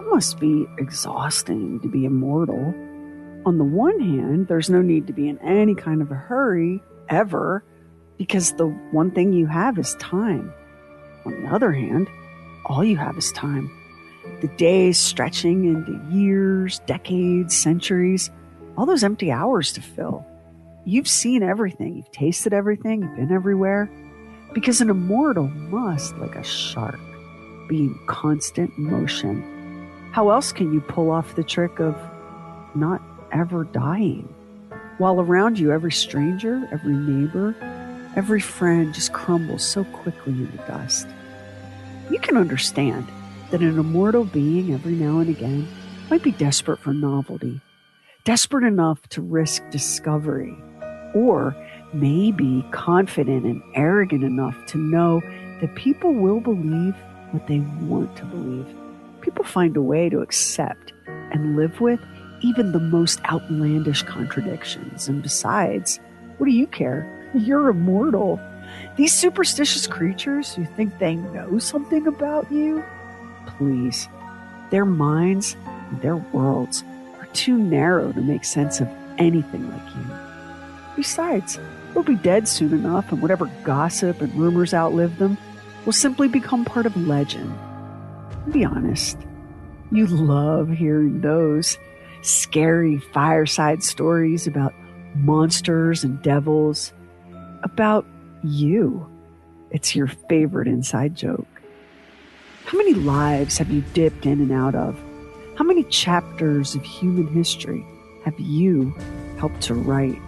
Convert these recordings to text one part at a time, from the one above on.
must be exhausting to be immortal. On the one hand, there's no need to be in any kind of a hurry, ever, because the one thing you have is time. On the other hand, all you have is time. The days stretching into years, decades, centuries, all those empty hours to fill. You've seen everything, you've tasted everything, you've been everywhere. Because an immortal must, like a shark, be in constant motion. How else can you pull off the trick of not ever dying? While around you, every stranger, every neighbor, every friend just crumbles so quickly into dust. You can understand that an immortal being every now and again might be desperate for novelty, desperate enough to risk discovery, or maybe confident and arrogant enough to know that people will believe what they want to believe. People find a way to accept and live with even the most outlandish contradictions. And besides, what do you care? You're immortal. These superstitious creatures who think they know something about you, please, their minds and their worlds are too narrow to make sense of anything like you. Besides, they'll be dead soon enough, and whatever gossip and rumors outlive them will simply become part of legend. Be honest, you love hearing those scary fireside stories about monsters and devils, about you. It's your favorite inside joke. How many lives have you dipped in and out of? How many chapters of human history have you helped to write?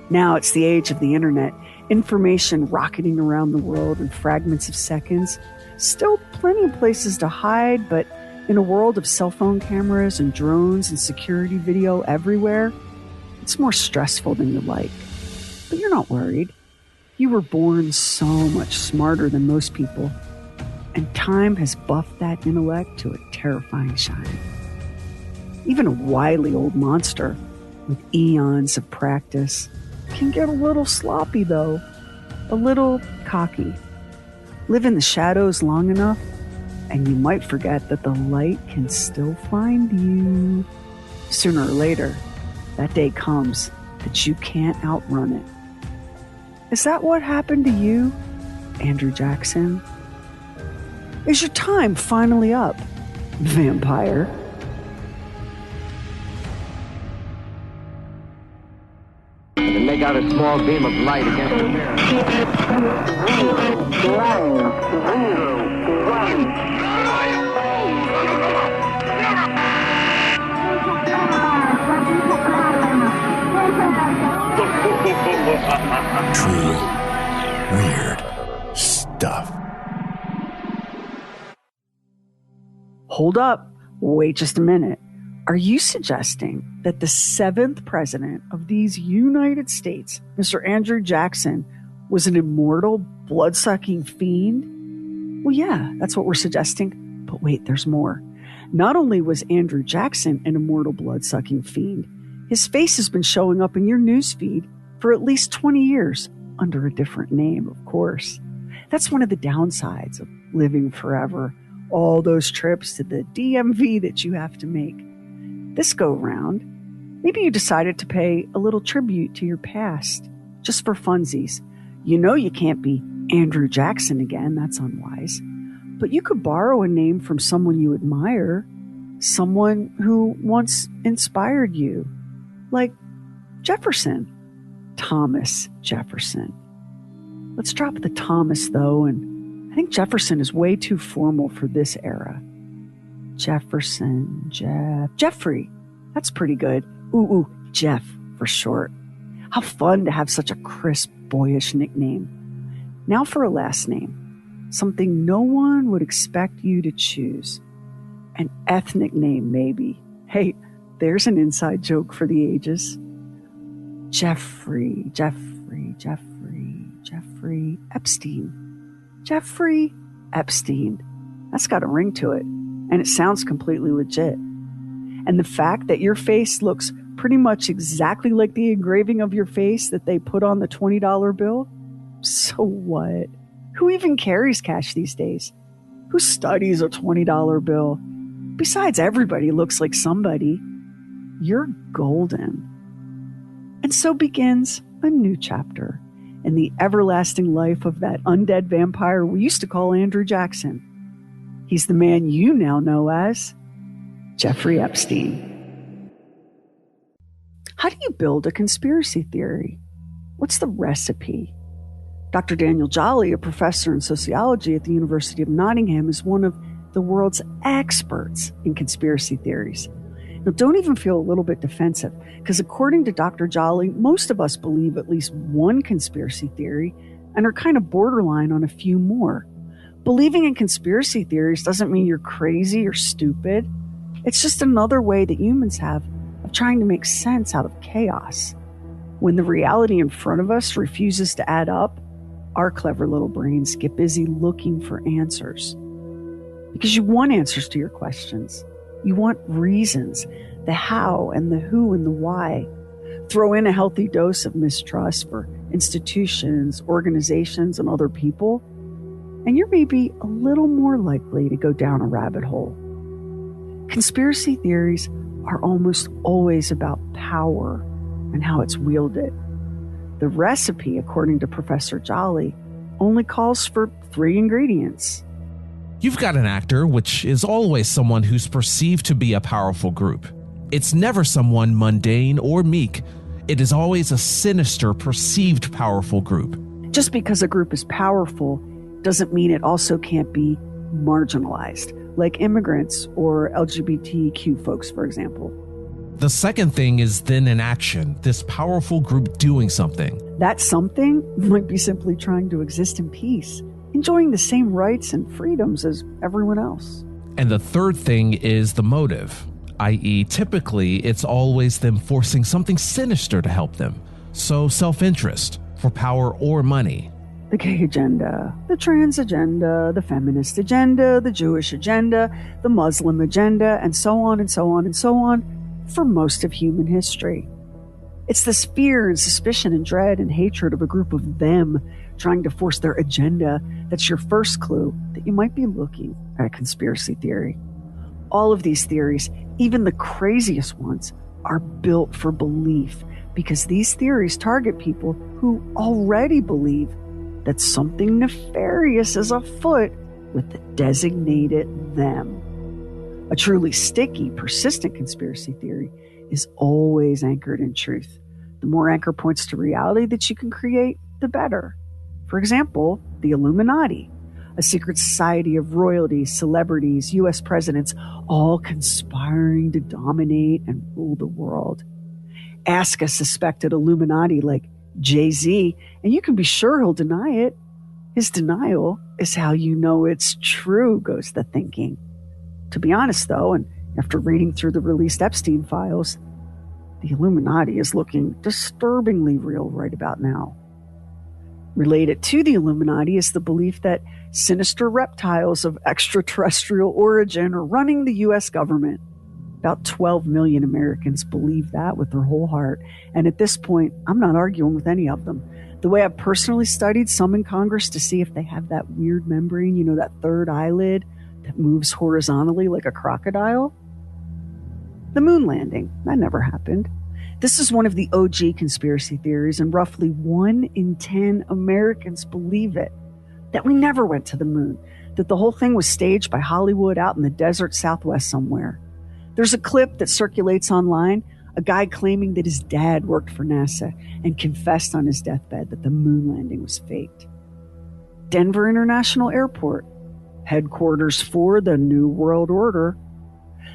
Now it's the age of the internet, information rocketing around the world in fragments of seconds. Still plenty of places to hide, but in a world of cell phone cameras and drones and security video everywhere, it's more stressful than you like. But you're not worried. You were born so much smarter than most people, and time has buffed that intellect to a terrifying shine. Even a wily old monster with eons of practice can get a little sloppy, though, a little cocky. Live in the shadows long enough, and you might forget that the light can still find you. Sooner or later, that day comes that you can't outrun it. Is that what happened to you, Andrew Jackson? Is your time finally up, vampire? And make out a small beam of light against the mirror. 1. True weird stuff. Hold up. Wait just a minute. Are you suggesting that the 7th president of these United States, Mr. Andrew Jackson, was an immortal, blood-sucking fiend? Well, yeah, that's what we're suggesting. But wait, there's more. Not only was Andrew Jackson an immortal, blood-sucking fiend, his face has been showing up in your newsfeed for at least 20 years, under a different name, of course. That's one of the downsides of living forever. All those trips to the DMV that you have to make. This go round, maybe you decided to pay a little tribute to your past, just for funsies. You know you can't be Andrew Jackson again, that's unwise. But you could borrow a name from someone you admire, someone who once inspired you, like Jefferson, Thomas Jefferson. Let's drop the Thomas, though, and I think Jefferson is way too formal for this era. Jefferson, Jeffrey. That's pretty good. Ooh, Jeff for short. How fun to have such a crisp, boyish nickname. Now for a last name. Something no one would expect you to choose. An ethnic name, maybe. Hey, there's an inside joke for the ages. Jeffrey Epstein. Jeffrey Epstein. That's got a ring to it, and it sounds completely legit. And the fact that your face looks pretty much exactly like the engraving of your face that they put on the $20 bill? So what? Who even carries cash these days? Who studies a $20 bill? Besides, everybody looks like somebody. You're golden. And so begins a new chapter in the everlasting life of that undead vampire we used to call Andrew Jackson. He's the man you now know as Jeffrey Epstein. How do you build a conspiracy theory? What's the recipe? Dr. Daniel Jolly, a professor in sociology at the University of Nottingham, is one of the world's experts in conspiracy theories. Now, don't even feel a little bit defensive, because according to Dr. Jolly, most of us believe at least one conspiracy theory and are kind of borderline on a few more. Believing in conspiracy theories doesn't mean you're crazy or stupid. It's just another way that humans have of trying to make sense out of chaos. When the reality in front of us refuses to add up, our clever little brains get busy looking for answers. Because you want answers to your questions. You want reasons, the how and the who and the why. Throw in a healthy dose of mistrust for institutions, organizations, and other people, and you're maybe a little more likely to go down a rabbit hole. Conspiracy theories are almost always about power and how it's wielded. The recipe, according to Professor Jolly, only calls for 3 ingredients. You've got an actor, which is always someone who's perceived to be a powerful group. It's never someone mundane or meek. It is always a sinister, perceived powerful group. Just because a group is powerful doesn't mean it also can't be marginalized, like immigrants or LGBTQ folks, for example. The second thing is then an action, this powerful group doing something. That something might be simply trying to exist in peace, enjoying the same rights and freedoms as everyone else. And the third thing is the motive, i.e., typically it's always them forcing something sinister to help them. So self-interest, for power or money. The gay agenda, the trans agenda, the feminist agenda, the Jewish agenda, the Muslim agenda, and so on and so on and so on for most of human history. It's this fear and suspicion and dread and hatred of a group of them trying to force their agenda that's your first clue that you might be looking at a conspiracy theory. All of these theories, even the craziest ones, are built for belief because these theories target people who already believe that something nefarious is afoot with the designated them. A truly sticky, persistent conspiracy theory is always anchored in truth. The more anchor points to reality that you can create, the better. For example, the Illuminati, a secret society of royalty, celebrities, U.S. presidents, all conspiring to dominate and rule the world. Ask a suspected Illuminati like Jay-Z, and you can be sure he'll deny it. His denial is how you know it's true, goes the thinking. To be honest, though, and after reading through the released Epstein files, the Illuminati is looking disturbingly real right about now. Related to the Illuminati is the belief that sinister reptiles of extraterrestrial origin are running the U.S. government. About 12 million Americans believe that with their whole heart. And at this point, I'm not arguing with any of them. The way I've personally studied some in Congress to see if they have that weird membrane, that third eyelid that moves horizontally like a crocodile. The moon landing, that never happened. This is one of the OG conspiracy theories, and roughly 1 in 10 Americans believe it. That we never went to the moon, that the whole thing was staged by Hollywood out in the desert Southwest somewhere. There's a clip that circulates online, a guy claiming that his dad worked for NASA and confessed on his deathbed that the moon landing was faked. Denver International Airport, headquarters for the New World Order.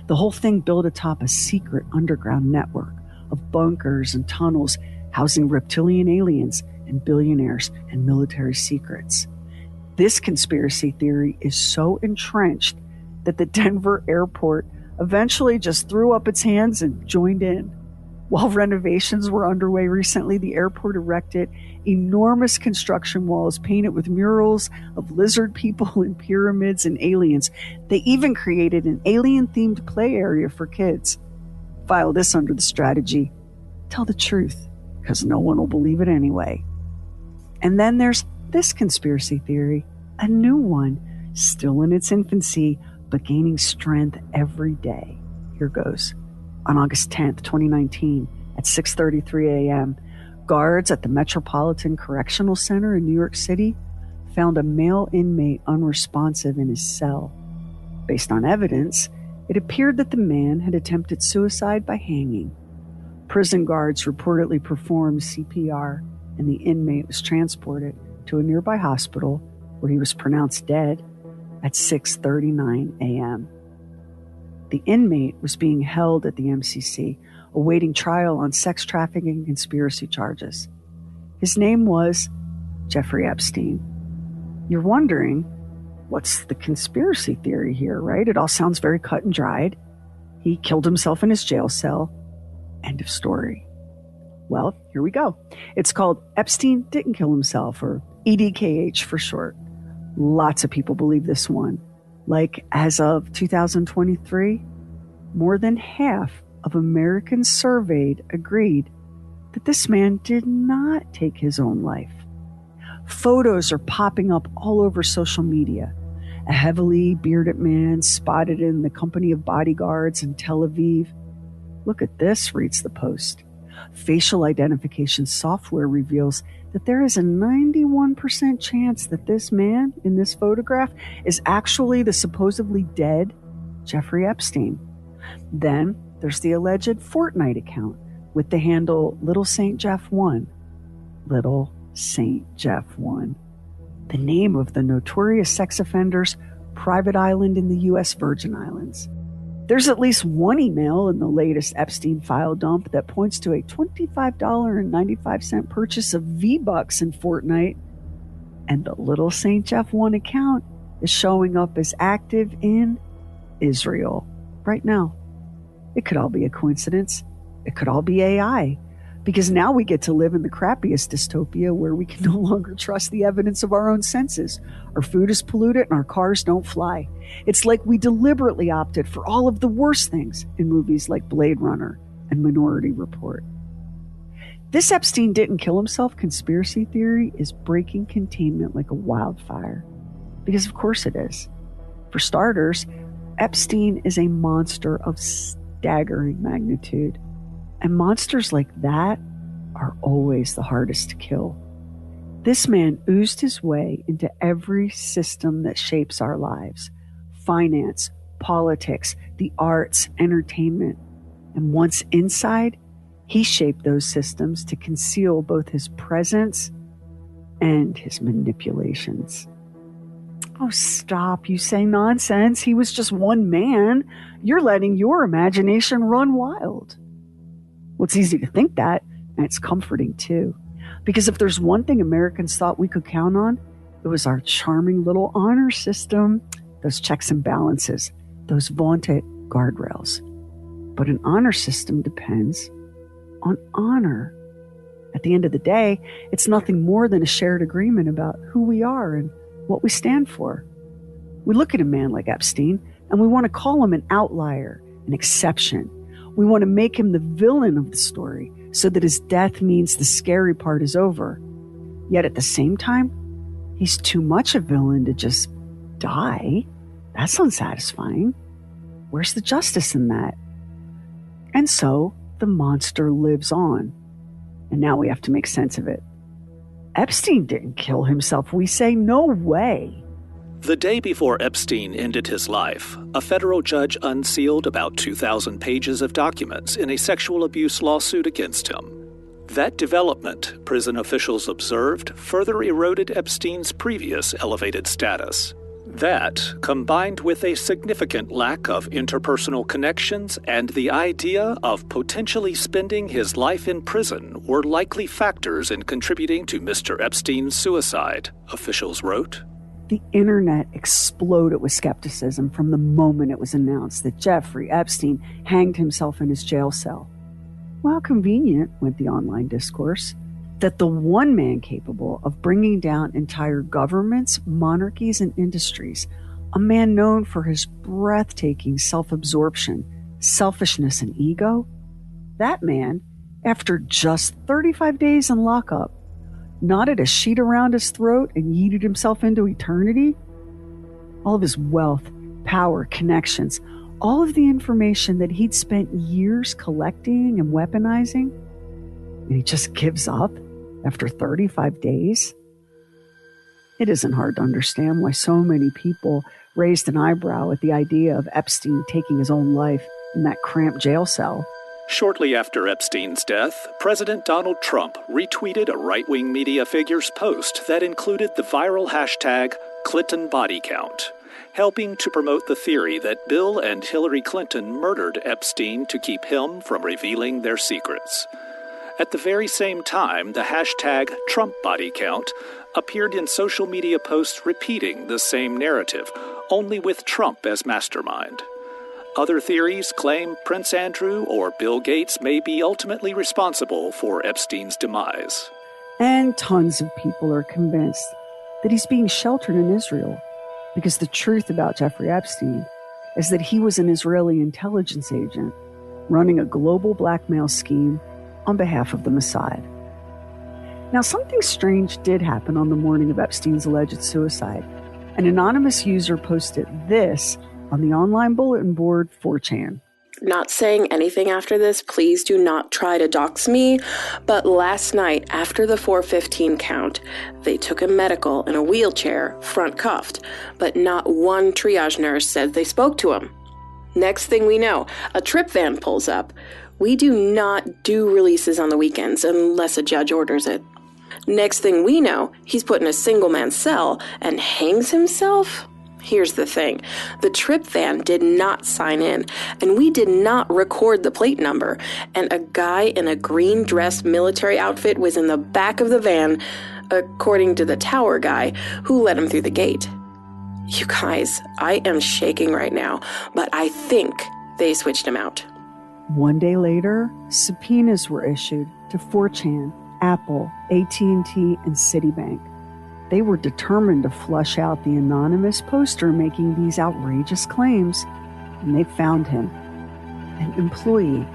The whole thing built atop a secret underground network of bunkers and tunnels housing reptilian aliens and billionaires and military secrets. This conspiracy theory is so entrenched that the Denver airport eventually just threw up its hands and joined in. While renovations were underway recently, the airport erected enormous construction walls painted with murals of lizard people and pyramids and aliens. They even created an alien-themed play area for kids. File this under the strategy: tell the truth, because no one will believe it anyway. And then there's this conspiracy theory, a new one, still in its infancy, but gaining strength every day. Here goes. On August 10th, 2019, at 6:33 a.m., guards at the Metropolitan Correctional Center in New York City found a male inmate unresponsive in his cell. Based on evidence, it appeared that the man had attempted suicide by hanging. Prison guards reportedly performed CPR, and the inmate was transported to a nearby hospital where he was pronounced dead at 6:39 a.m. The inmate was being held at the MCC, awaiting trial on sex trafficking conspiracy charges. His name was Jeffrey Epstein. You're wondering, what's the conspiracy theory here, right? It all sounds very cut and dried. He killed himself in his jail cell. End of story. Well, here we go. It's called Epstein Didn't Kill Himself, or EDKH for short. Lots of people believe this one. Like, as of 2023, more than half of Americans surveyed agreed that this man did not take his own life. Photos are popping up all over social media. A heavily bearded man spotted in the company of bodyguards in Tel Aviv. Look at this, reads the Post. Facial identification software reveals that there is a 91% chance that this man in this photograph is actually the supposedly dead Jeffrey Epstein. Then there's the alleged Fortnite account with the handle Little Saint Jeff 1. Little Saint Jeff 1. The name of the notorious sex offender's private island in the U.S. Virgin Islands. There's at least one email in the latest Epstein file dump that points to a $25.95 purchase of V-Bucks in Fortnite, and the Little Saint Jeff 1 account is showing up as active in Israel right now. It could all be a coincidence. It could all be AI, because now we get to live in the crappiest dystopia where we can no longer trust the evidence of our own senses. Our food is polluted and our cars don't fly. It's like we deliberately opted for all of the worst things in movies like Blade Runner and Minority Report. This Epstein didn't kill himself conspiracy theory is breaking containment like a wildfire. Because of course it is. For starters, Epstein is a monster of staggering magnitude. And monsters like that are always the hardest to kill. This man oozed his way into every system that shapes our lives. Finance, politics, the arts, entertainment. And once inside, he shaped those systems to conceal both his presence and his manipulations. Oh, stop. You say nonsense. He was just one man. You're letting your imagination run wild. Well, it's easy to think that, and it's comforting too. Because if there's one thing Americans thought we could count on, it was our charming little honor system, those checks and balances, those vaunted guardrails. But an honor system depends on honor. At the end of the day, it's nothing more than a shared agreement about who we are and what we stand for. We look at a man like Epstein, and we want to call him an outlier, an exception. We want to make him the villain of the story so that his death means the scary part is over. Yet at the same time, he's too much a villain to just die. That's unsatisfying. Where's the justice in that? And so the monster lives on. And now we have to make sense of it. Epstein didn't kill himself, we say. No way. The day before Epstein ended his life, a federal judge unsealed about 2,000 pages of documents in a sexual abuse lawsuit against him. That development, prison officials observed, further eroded Epstein's previous elevated status. That, combined with a significant lack of interpersonal connections and the idea of potentially spending his life in prison, were likely factors in contributing to Mr. Epstein's suicide, officials wrote. The internet exploded with skepticism from the moment it was announced that Jeffrey Epstein hanged himself in his jail cell. Well, how convenient, went the online discourse, that the one man capable of bringing down entire governments, monarchies, and industries, a man known for his breathtaking self-absorption, selfishness, and ego, that man, after just 35 days in lockup, knotted a sheet around his throat and yeeted himself into eternity. All of his wealth, power, connections, all of the information that he'd spent years collecting and weaponizing, and he just gives up after 35 days? It isn't hard to understand why so many people raised an eyebrow at the idea of Epstein taking his own life in that cramped jail cell. Shortly after Epstein's death, President Donald Trump retweeted a right-wing media figure's post that included the viral hashtag #ClintonBodyCount, helping to promote the theory that Bill and Hillary Clinton murdered Epstein to keep him from revealing their secrets. At the very same time, the hashtag #TrumpBodyCount appeared in social media posts repeating the same narrative, only with Trump as mastermind. Other theories claim Prince Andrew or Bill Gates may be ultimately responsible for Epstein's demise. And tons of people are convinced that he's being sheltered in Israel, because the truth about Jeffrey Epstein is that he was an Israeli intelligence agent running a global blackmail scheme on behalf of the Mossad. Now, something strange did happen on the morning of Epstein's alleged suicide. An anonymous user posted this on the online bulletin board 4chan. Not saying anything after this, please do not try to dox me, but last night after the 4:15 count, they took a medical in a wheelchair, front cuffed, but not one triage nurse said they spoke to him. Next thing we know, a trip van pulls up. We do not do releases on the weekends unless a judge orders it. Next thing we know, he's put in a single-man cell and hangs himself? Here's the thing. The trip van did not sign in, and we did not record the plate number, and a guy in a green dress military outfit was in the back of the van, according to the tower guy who let him through the gate. You guys, I am shaking right now, but I think they switched him out. One day later, subpoenas were issued to 4chan, Apple, AT&T, and Citibank. They were determined to flush out the anonymous poster making these outrageous claims, and they found him, an employee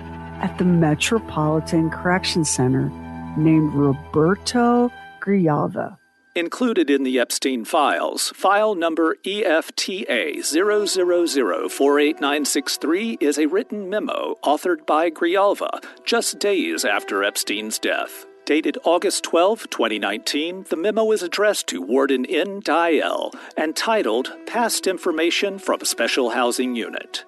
at the Metropolitan Correction Center named Roberto Grijalva. Included in the Epstein files, file number EFTA 000489663 is a written memo authored by Grijalva just days after Epstein's death. Dated August 12, 2019, the memo is addressed to Warden N. Dial and titled Past Information from Special Housing Unit.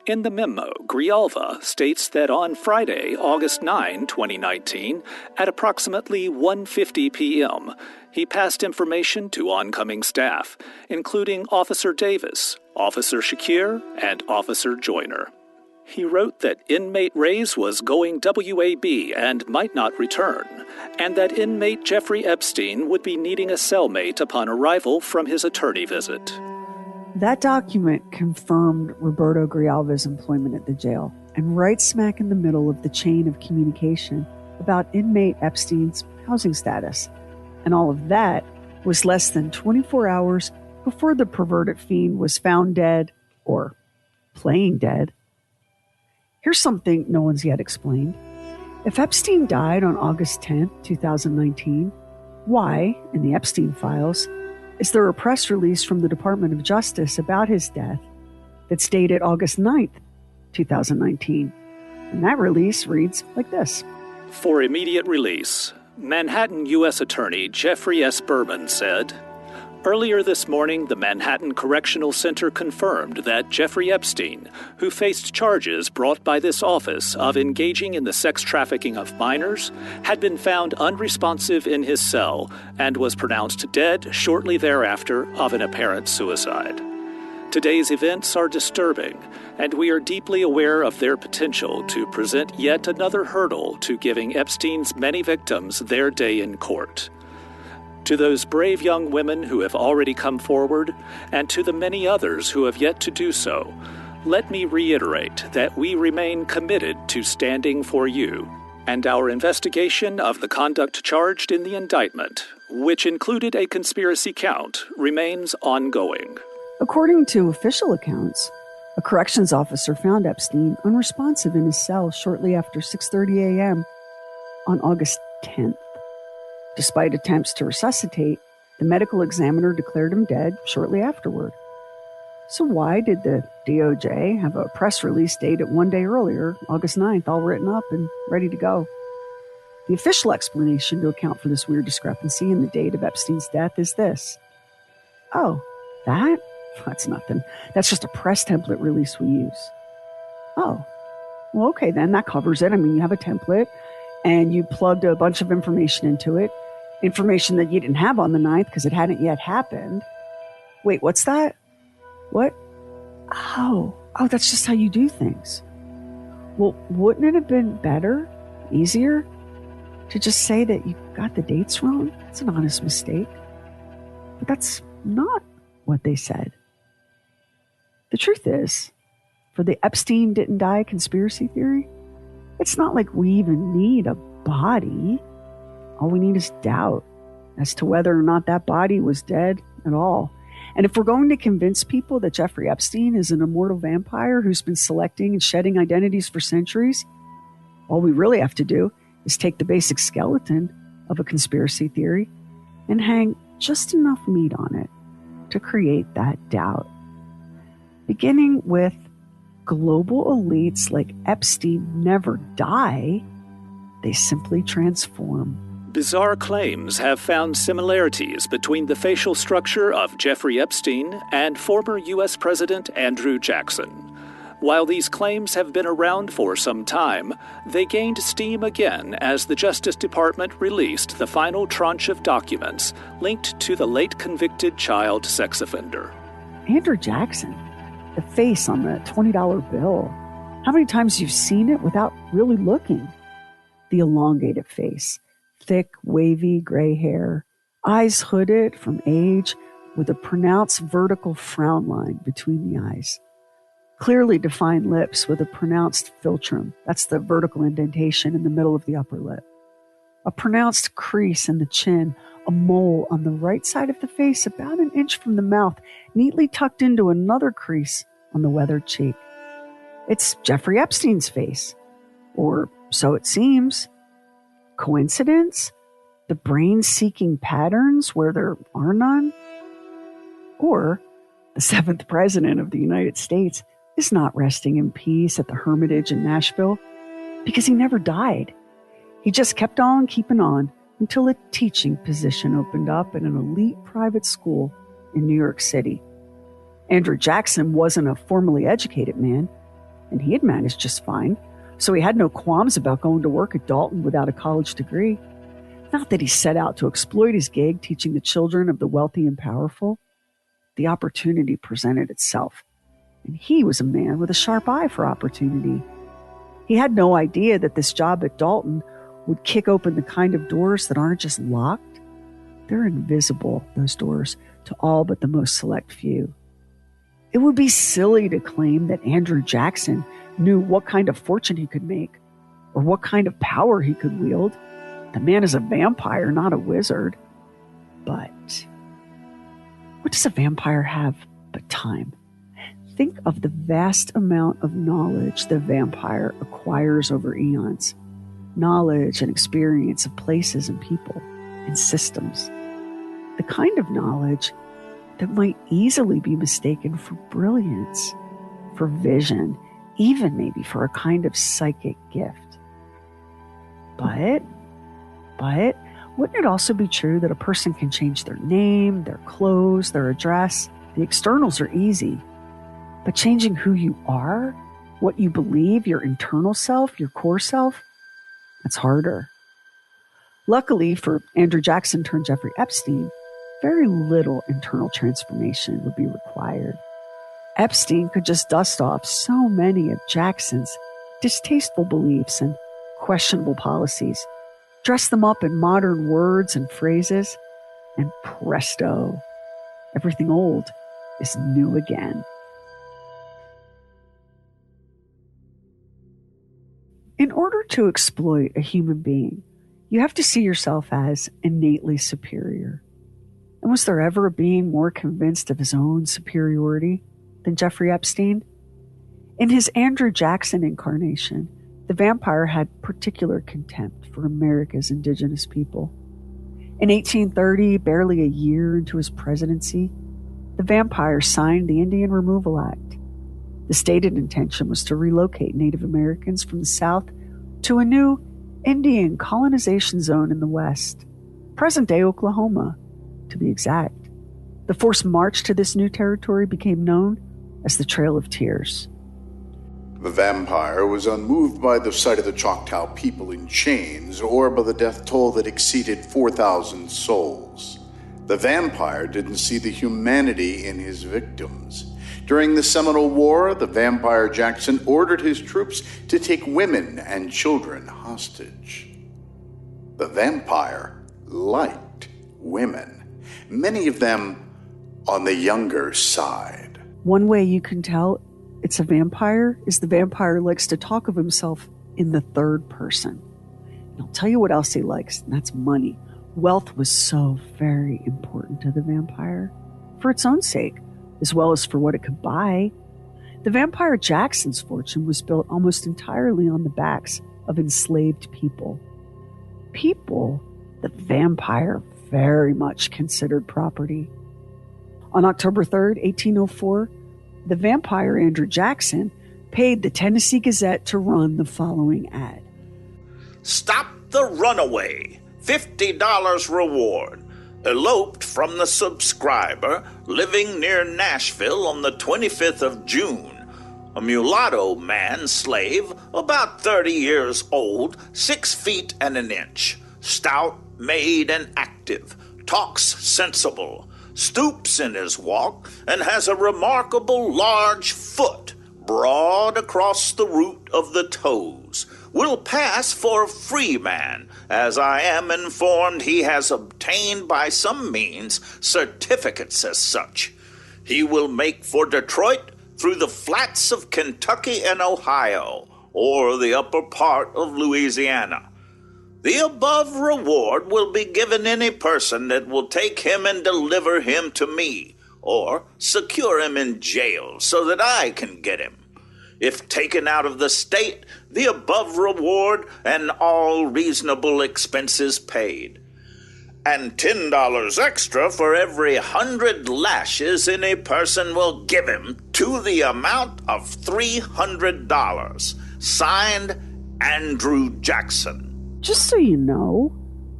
In the memo, Grijalva states that on Friday, August 9, 2019, at approximately 1:50 p.m., he passed information to oncoming staff, including Officer Davis, Officer Shakir, and Officer Joyner. He wrote that inmate Reyes was going WAB and might not return, and that inmate Jeffrey Epstein would be needing a cellmate upon arrival from his attorney visit. That document confirmed Roberto Grijalva's employment at the jail, and right smack in the middle of the chain of communication about inmate Epstein's housing status. And all of that was less than 24 hours before the perverted fiend was found dead, or playing dead. Here's something no one's yet explained. If Epstein died on August 10, 2019, why, in the Epstein files, is there a press release from the Department of Justice about his death that's dated August 9, 2019? And that release reads like this. For immediate release, Manhattan U.S. Attorney Jeffrey S. Berman said, earlier this morning, the Manhattan Correctional Center confirmed that Jeffrey Epstein, who faced charges brought by this office of engaging in the sex trafficking of minors, had been found unresponsive in his cell and was pronounced dead shortly thereafter of an apparent suicide. Today's events are disturbing, and we are deeply aware of their potential to present yet another hurdle to giving Epstein's many victims their day in court. To those brave young women who have already come forward, and to the many others who have yet to do so, let me reiterate that we remain committed to standing for you, and our investigation of the conduct charged in the indictment, which included a conspiracy count, remains ongoing. According to official accounts, a corrections officer found Epstein unresponsive in his cell shortly after 6:30 a.m. on August 10th. Despite attempts to resuscitate, the medical examiner declared him dead shortly afterward. So why did the DOJ have a press release dated one day earlier, August 9th, all written up and ready to go? The official explanation to account for this weird discrepancy in the date of Epstein's death is this. Oh, that's nothing. That's just a press template release we use. Oh, well, okay, then that covers it. I mean, you have a template and you plugged a bunch of information into it, information that you didn't have on the 9th because it hadn't yet happened. Wait, what's that? What? Oh, that's just how you do things. Well, wouldn't it have been better, easier, to just say that you got the dates wrong? It's an honest mistake. But that's not what they said. The truth is, for the Epstein didn't die conspiracy theory, it's not like we even need a body. All we need is doubt as to whether or not that body was dead at all. And if we're going to convince people that Jeffrey Epstein is an immortal vampire who's been selecting and shedding identities for centuries, all we really have to do is take the basic skeleton of a conspiracy theory and hang just enough meat on it to create that doubt. Beginning with global elites like Epstein never die, they simply transform. Bizarre claims have found similarities between the facial structure of Jeffrey Epstein and former U.S. President Andrew Jackson. While these claims have been around for some time, they gained steam again as the Justice Department released the final tranche of documents linked to the late convicted child sex offender. Andrew Jackson, the face on the $20 bill. How many times you've seen it without really looking? The elongated face. Thick, wavy gray hair, eyes hooded from age with a pronounced vertical frown line between the eyes. Clearly defined lips with a pronounced philtrum. That's the vertical indentation in the middle of the upper lip. A pronounced crease in the chin, a mole on the right side of the face about an inch from the mouth, neatly tucked into another crease on the weathered cheek. It's Jeffrey Epstein's face, or so it seems. Coincidence? The brain seeking patterns where there are none? Or the 7th president of the United States is not resting in peace at the Hermitage in Nashville because he never died. He just kept on keeping on until a teaching position opened up in an elite private school in New York City. Andrew Jackson wasn't a formally educated man, and he had managed just fine. So he had no qualms about going to work at Dalton without a college degree. Not that he set out to exploit his gig teaching the children of the wealthy and powerful. The opportunity presented itself, and he was a man with a sharp eye for opportunity. He had no idea that this job at Dalton would kick open the kind of doors that aren't just locked. They're invisible, those doors, to all but the most select few. It would be silly to claim that Andrew Jackson knew what kind of fortune he could make or what kind of power he could wield. The man is a vampire, not a wizard. But what does a vampire have but time? Think of the vast amount of knowledge the vampire acquires over eons. Knowledge and experience of places and people and systems. The kind of knowledge that might easily be mistaken for brilliance, for vision, even maybe for a kind of psychic gift. But wouldn't it also be true that a person can change their name, their clothes, their address? The externals are easy. But changing who you are, what you believe, your internal self, your core self, that's harder. Luckily for Andrew Jackson turned Jeffrey Epstein, very little internal transformation would be required. Epstein could just dust off so many of Jackson's distasteful beliefs and questionable policies, dress them up in modern words and phrases, and presto, everything old is new again. In order to exploit a human being, you have to see yourself as innately superior. And was there ever a being more convinced of his own superiority than Jeffrey Epstein? In his Andrew Jackson incarnation, the vampire had particular contempt for America's indigenous people. In 1830, barely a year into his presidency, the vampire signed the Indian Removal Act. The stated intention was to relocate Native Americans from the South to a new Indian colonization zone in the West, present-day Oklahoma, to be exact. The forced march to this new territory became known as the Trail of Tears. The vampire was unmoved by the sight of the Choctaw people in chains or by the death toll that exceeded 4,000 souls. The vampire didn't see the humanity in his victims. During the Seminole War, the vampire Jackson ordered his troops to take women and children hostage. The vampire liked women, many of them on the younger side. One way you can tell it's a vampire is the vampire likes to talk of himself in the third person. And I'll tell you what else he likes, and that's money. Wealth was so very important to the vampire, for its own sake, as well as for what it could buy. The vampire Jackson's fortune was built almost entirely on the backs of enslaved people. People the vampire very much considered property. On October 3rd, 1804, the vampire Andrew Jackson paid the Tennessee Gazette to run the following ad. Stop the runaway. $50 reward. Eloped from the subscriber, living near Nashville on the 25th of June. A mulatto man slave, about 30 years old, 6 feet and an inch. Stout, made, and active. Talks sensible. Stoops in his walk, and has a remarkable large foot, broad across the root of the toes. Will pass for a free man, as I am informed he has obtained by some means certificates as such. He will make for Detroit through the flats of Kentucky and Ohio, or the upper part of Louisiana. The above reward will be given any person that will take him and deliver him to me, or secure him in jail so that I can get him. If taken out of the state, the above reward and all reasonable expenses paid. And $10 extra for every 100 lashes any person will give him, to the amount of $300. Signed, Andrew Jackson. Just so you know,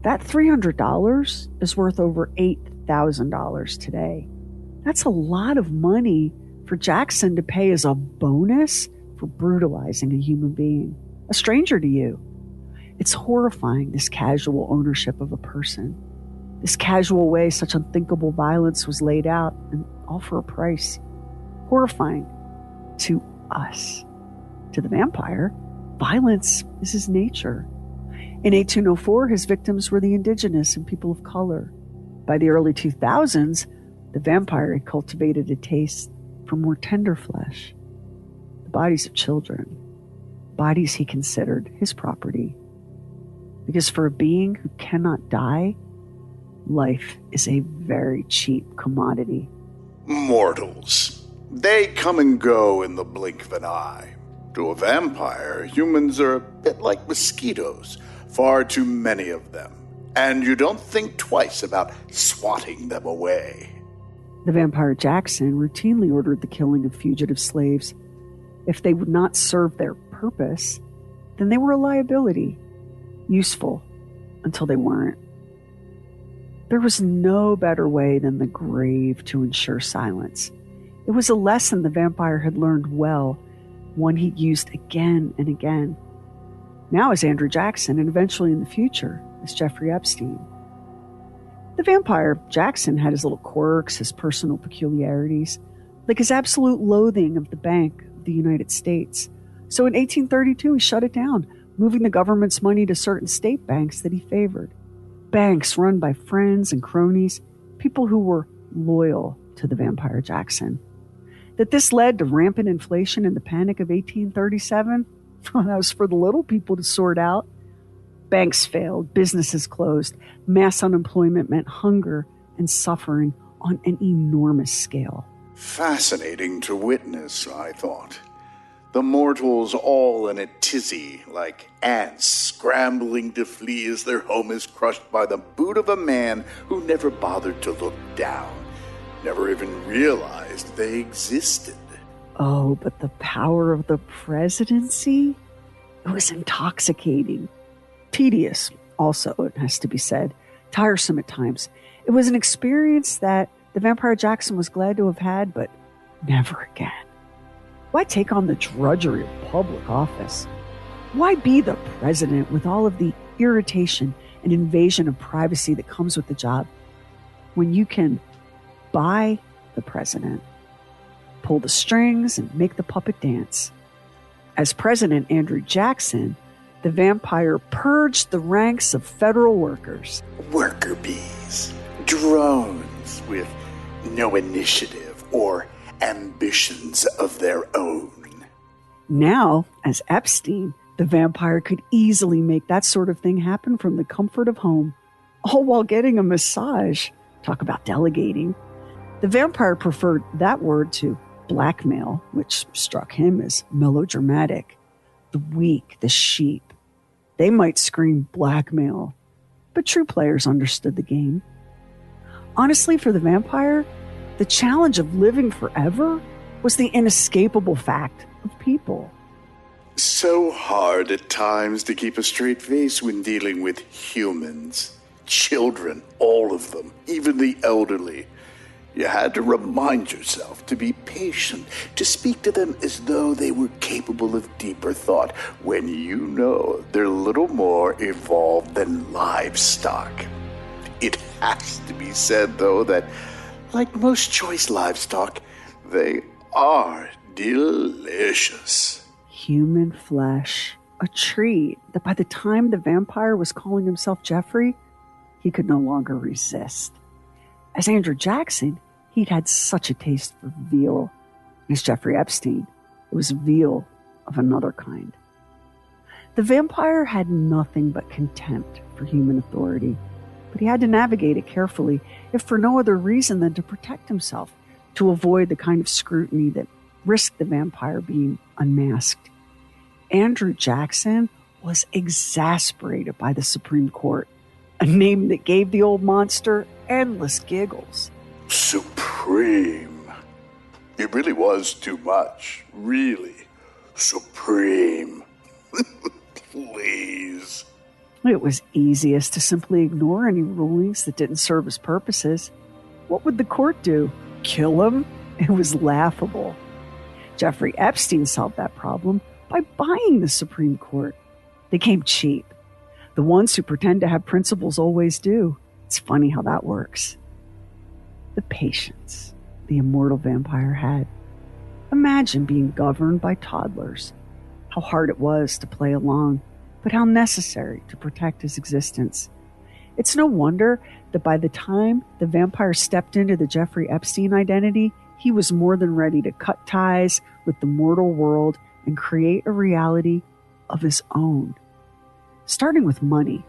that $300 is worth over $8,000 today. That's a lot of money for Jackson to pay as a bonus for brutalizing a human being, a stranger to you. It's horrifying, this casual ownership of a person. This casual way such unthinkable violence was laid out, and all for a price. Horrifying to us. To the vampire, violence is his nature. In 1804, his victims were the indigenous and people of color. By the early 2000s, the vampire had cultivated a taste for more tender flesh. The bodies of children. Bodies he considered his property. Because for a being who cannot die, life is a very cheap commodity. Mortals. They come and go in the blink of an eye. To a vampire, humans are a bit like mosquitoes. Far too many of them. And you don't think twice about swatting them away. The vampire Jackson routinely ordered the killing of fugitive slaves. If they would not serve their purpose, then they were a liability. Useful until they weren't. There was no better way than the grave to ensure silence. It was a lesson the vampire had learned well, one he used again and again. Now as Andrew Jackson, and eventually in the future as Jeffrey Epstein. The vampire Jackson had his little quirks, his personal peculiarities, like his absolute loathing of the Bank of the United States. So in 1832, he shut it down, moving the government's money to certain state banks that he favored. Banks run by friends and cronies, people who were loyal to the vampire Jackson. That this led to rampant inflation and the Panic of 1837, well, that was for the little people to sort out. Banks failed, businesses closed, mass unemployment meant hunger and suffering on an enormous scale. Fascinating to witness, I thought. The mortals all in a tizzy, like ants scrambling to flee as their home is crushed by the boot of a man who never bothered to look down. never even realized they existed. Oh, but the power of the presidency? It was intoxicating. Tedious, also, it has to be said. Tiresome at times. It was an experience that the Vampire Jackson was glad to have had, but never again. Why take on the drudgery of public office? Why be the president with all of the irritation and invasion of privacy that comes with the job when you can buy the president, pull the strings, and make the puppet dance? As President Andrew Jackson, the vampire purged the ranks of federal workers. Worker bees, drones with no initiative or ambitions of their own. Now, as Epstein, the vampire could easily make that sort of thing happen from the comfort of home, all while getting a massage. Talk about delegating. The vampire preferred that word to blackmail, which struck him as melodramatic. The weak, the sheep. They might scream blackmail, but true players understood the game. Honestly, for the vampire, the challenge of living forever was the inescapable fact of people. So hard at times to keep a straight face when dealing with humans. Children, all of them, even the elderly. You had to remind yourself to be patient, to speak to them as though they were capable of deeper thought, when you know they're little more evolved than livestock. It has to be said, though, that like most choice livestock, they are delicious. Human flesh, a treat that by the time the vampire was calling himself Jeffrey, he could no longer resist. As Andrew Jackson, he'd had such a taste for veal. As Jeffrey Epstein, it was veal of another kind. The vampire had nothing but contempt for human authority, but he had to navigate it carefully, if for no other reason than to protect himself, to avoid the kind of scrutiny that risked the vampire being unmasked. Andrew Jackson was exasperated by the Supreme Court, a name that gave the old monster endless giggles. Supreme. It really was too much. Really. Supreme. Please. It was easiest to simply ignore any rulings that didn't serve his purposes. What would the court do? Kill him? It was laughable. Jeffrey Epstein solved that problem by buying the Supreme Court. They came cheap. The ones who pretend to have principles always do. It's funny how that works. The patience the immortal vampire had. Imagine being governed by toddlers. How hard it was to play along, but how necessary to protect his existence. It's no wonder that by the time the vampire stepped into the Jeffrey Epstein identity, he was more than ready to cut ties with the mortal world and create a reality of his own. Starting with money.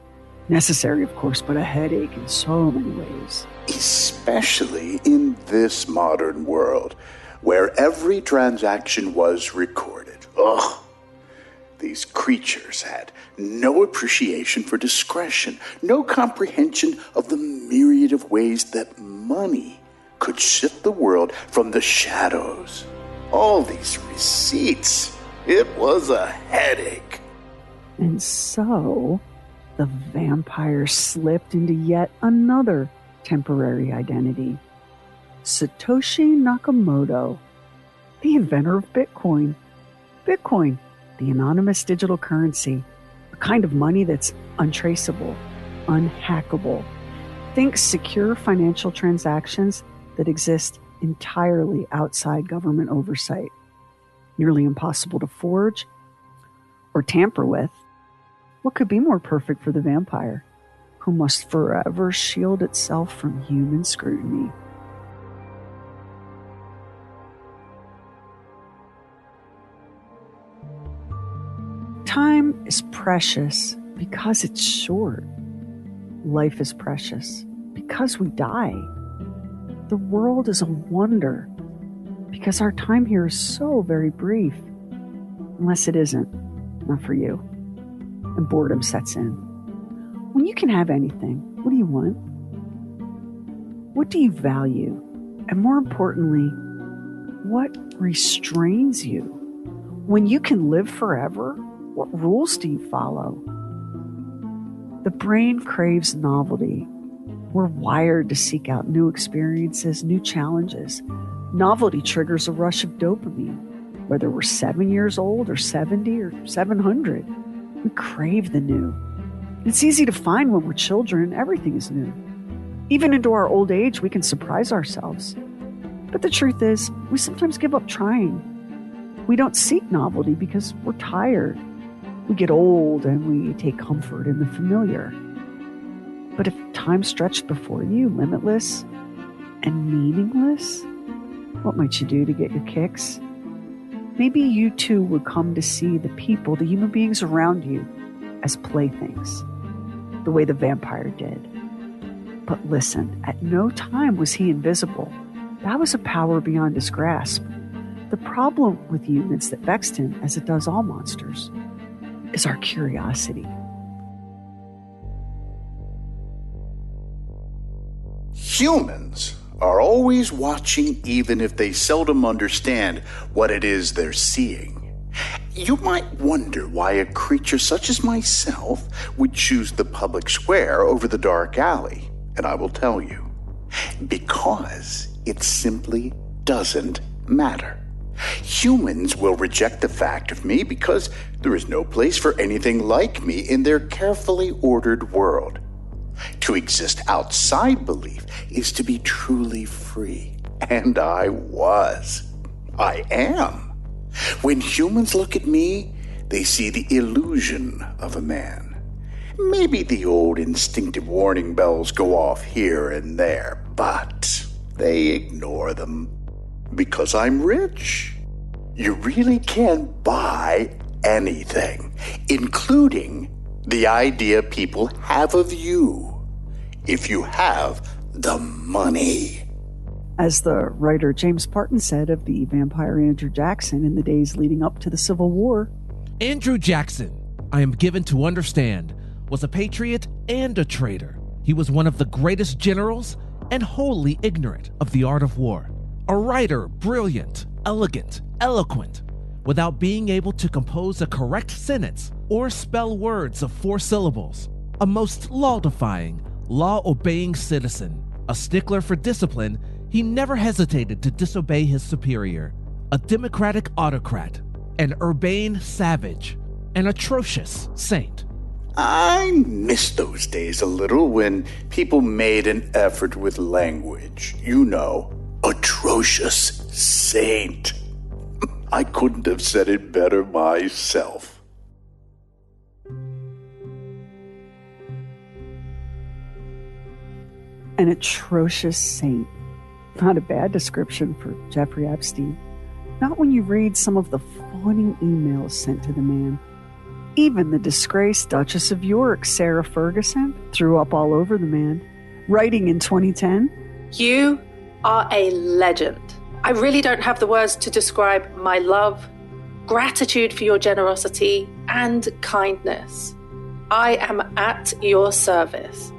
Necessary, of course, but a headache in so many ways. Especially in this modern world, where every transaction was recorded. Ugh! These creatures had no appreciation for discretion, no comprehension of the myriad of ways that money could shift the world from the shadows. All these receipts, it was a headache. And so, the vampire slipped into yet another temporary identity. Satoshi Nakamoto, the inventor of Bitcoin. Bitcoin, the anonymous digital currency, a kind of money that's untraceable, unhackable. Think secure financial transactions that exist entirely outside government oversight. Nearly impossible to forge or tamper with. What could be more perfect for the vampire, who must forever shield itself from human scrutiny? Time is precious because it's short. Life is precious because we die. The world is a wonder because our time here is so very brief. Unless it isn't, not for you. And boredom sets in. When you can have anything, what do you want? What do you value? And more importantly, what restrains you? When you can live forever, what rules do you follow? The brain craves novelty. We're wired to seek out new experiences, new challenges. Novelty triggers a rush of dopamine. Whether we're 7 years old or 70 or 700, we crave the new. It's easy to find when we're children. Everything is new. Even into our old age, we can surprise ourselves. But the truth is, we sometimes give up trying. We don't seek novelty because we're tired. We get old and we take comfort in the familiar. But if time stretched before you, limitless and meaningless, what might you do to get your kicks? Maybe you too would come to see the people, the human beings around you, as playthings, the way the vampire did. But listen, at no time was he invisible. That was a power beyond his grasp. The problem with humans that vexed him, as it does all monsters, is our curiosity. Humans are always watching, even if they seldom understand what it is they're seeing. You might wonder why a creature such as myself would choose the public square over the dark alley, and I will tell you. Because it simply doesn't matter. Humans will reject the fact of me because there is no place for anything like me in their carefully ordered world. To exist outside belief is to be truly free. And I was. I am. When humans look at me, they see the illusion of a man. Maybe the old instinctive warning bells go off here and there, but they ignore them. Because I'm rich. You really can buy anything, including the idea people have of you, if you have the money. As the writer James Parton said of the vampire Andrew Jackson in the days leading up to the Civil War, Andrew Jackson, I am given to understand, was a patriot and a traitor. He was one of the greatest generals and wholly ignorant of the art of war. A writer, brilliant, elegant, eloquent, without being able to compose a correct sentence or spell words of 4 syllables. A most law-defying, law-obeying citizen. A stickler for discipline, he never hesitated to disobey his superior. A democratic autocrat. An urbane savage. An atrocious saint. I miss those days a little when people made an effort with language. You know, atrocious saint. I couldn't have said it better myself. an atrocious saint. Not a bad description for Jeffrey Epstein. Not when you read some of the fawning emails sent to the man. Even the disgraced Duchess of York, Sarah Ferguson, threw up all over the man, writing in 2010, "You are a legend. I really don't have the words to describe my love, gratitude for your generosity, and kindness. I am at your service.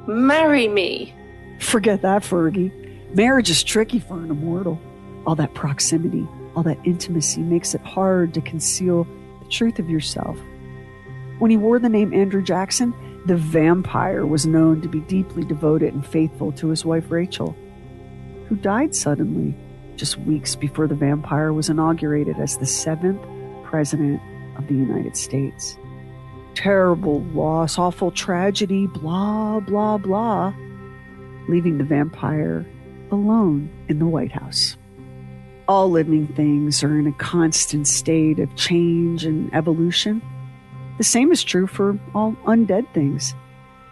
Marry me." Forget that, Fergie. Marriage is tricky for an immortal. All that proximity, all that intimacy makes it hard to conceal the truth of yourself. When he wore the name Andrew Jackson, the vampire was known to be deeply devoted and faithful to his wife Rachel, who died suddenly just weeks before the vampire was inaugurated as the 7th president of the United States. Terrible loss, awful tragedy, blah, blah, blah, leaving the vampire alone in the White House. All living things are in a constant state of change and evolution. The same is true for all undead things.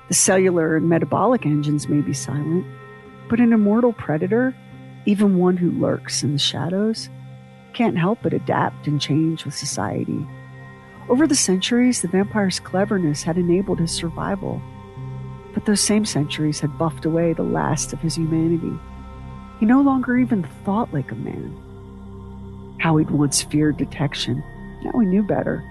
The cellular and metabolic engines may be silent, but an immortal predator, even one who lurks in the shadows, can't help but adapt and change with society. Over the centuries, the vampire's cleverness had enabled his survival, but those same centuries had buffed away the last of his humanity. He no longer even thought like a man. How he'd once feared detection, now he knew better.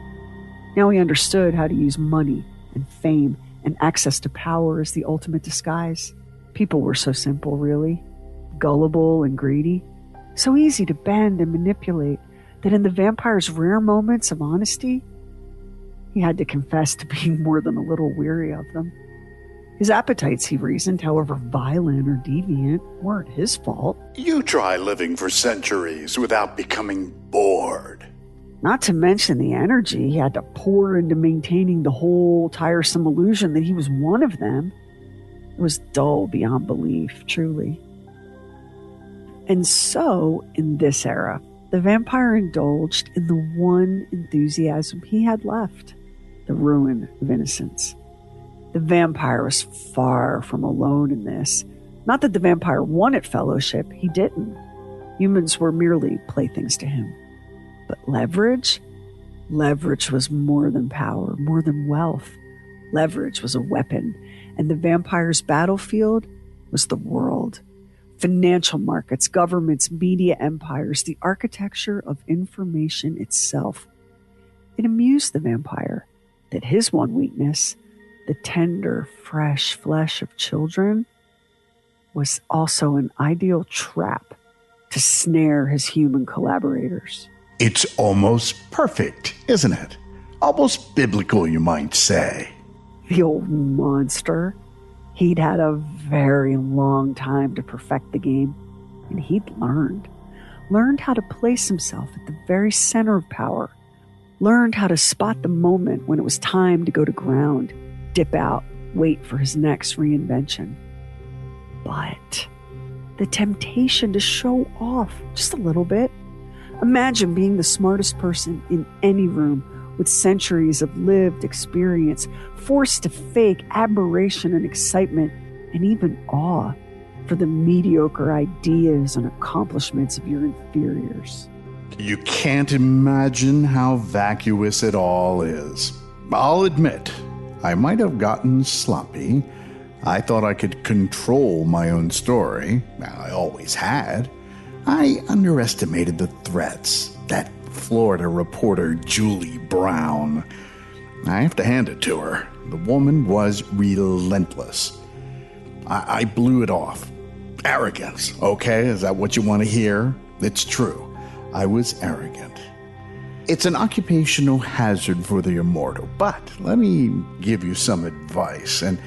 Now he understood how to use money and fame and access to power as the ultimate disguise. People were so simple, really. gullible and greedy, so easy to bend and manipulate that in the vampire's rare moments of honesty, he had to confess to being more than a little weary of them. His appetites, he reasoned, however violent or deviant, weren't his fault. You try living for centuries without becoming bored. Not to mention the energy he had to pour into maintaining the whole tiresome illusion that he was one of them. It was dull beyond belief, truly. And so, in this era, the vampire indulged in the one enthusiasm he had left, the ruin of innocence. The vampire was far from alone in this. Not that the vampire wanted fellowship, he didn't. Humans were merely playthings to him. But leverage? Leverage was more than power, more than wealth. Leverage was a weapon, and the vampire's battlefield was the world. Financial markets, governments, media empires, the architecture of information itself. It amused the vampire that his one weakness, the tender, fresh flesh of children, was also an ideal trap to snare his human collaborators. It's almost perfect, isn't it? Almost biblical, you might say. The old monster. He'd had a very long time to perfect the game, and he'd learned how to place himself at the very center of power, learned how to spot the moment when it was time to go to ground, dip out, wait for his next reinvention. But the temptation to show off just a little bit. Imagine being the smartest person in any room with centuries of lived experience, forced to fake admiration and excitement and even awe for the mediocre ideas and accomplishments of your inferiors. You can't imagine how vacuous it all is. I'll admit, I might have gotten sloppy. I thought I could control my own story. I always had. I underestimated the threats. That Florida reporter, Julie Brown. I have to hand it to her. The woman was relentless. I blew it off. Arrogance, okay? Is that what you want to hear? It's true. I was arrogant. It's an occupational hazard for the immortal, but let me give you some advice, and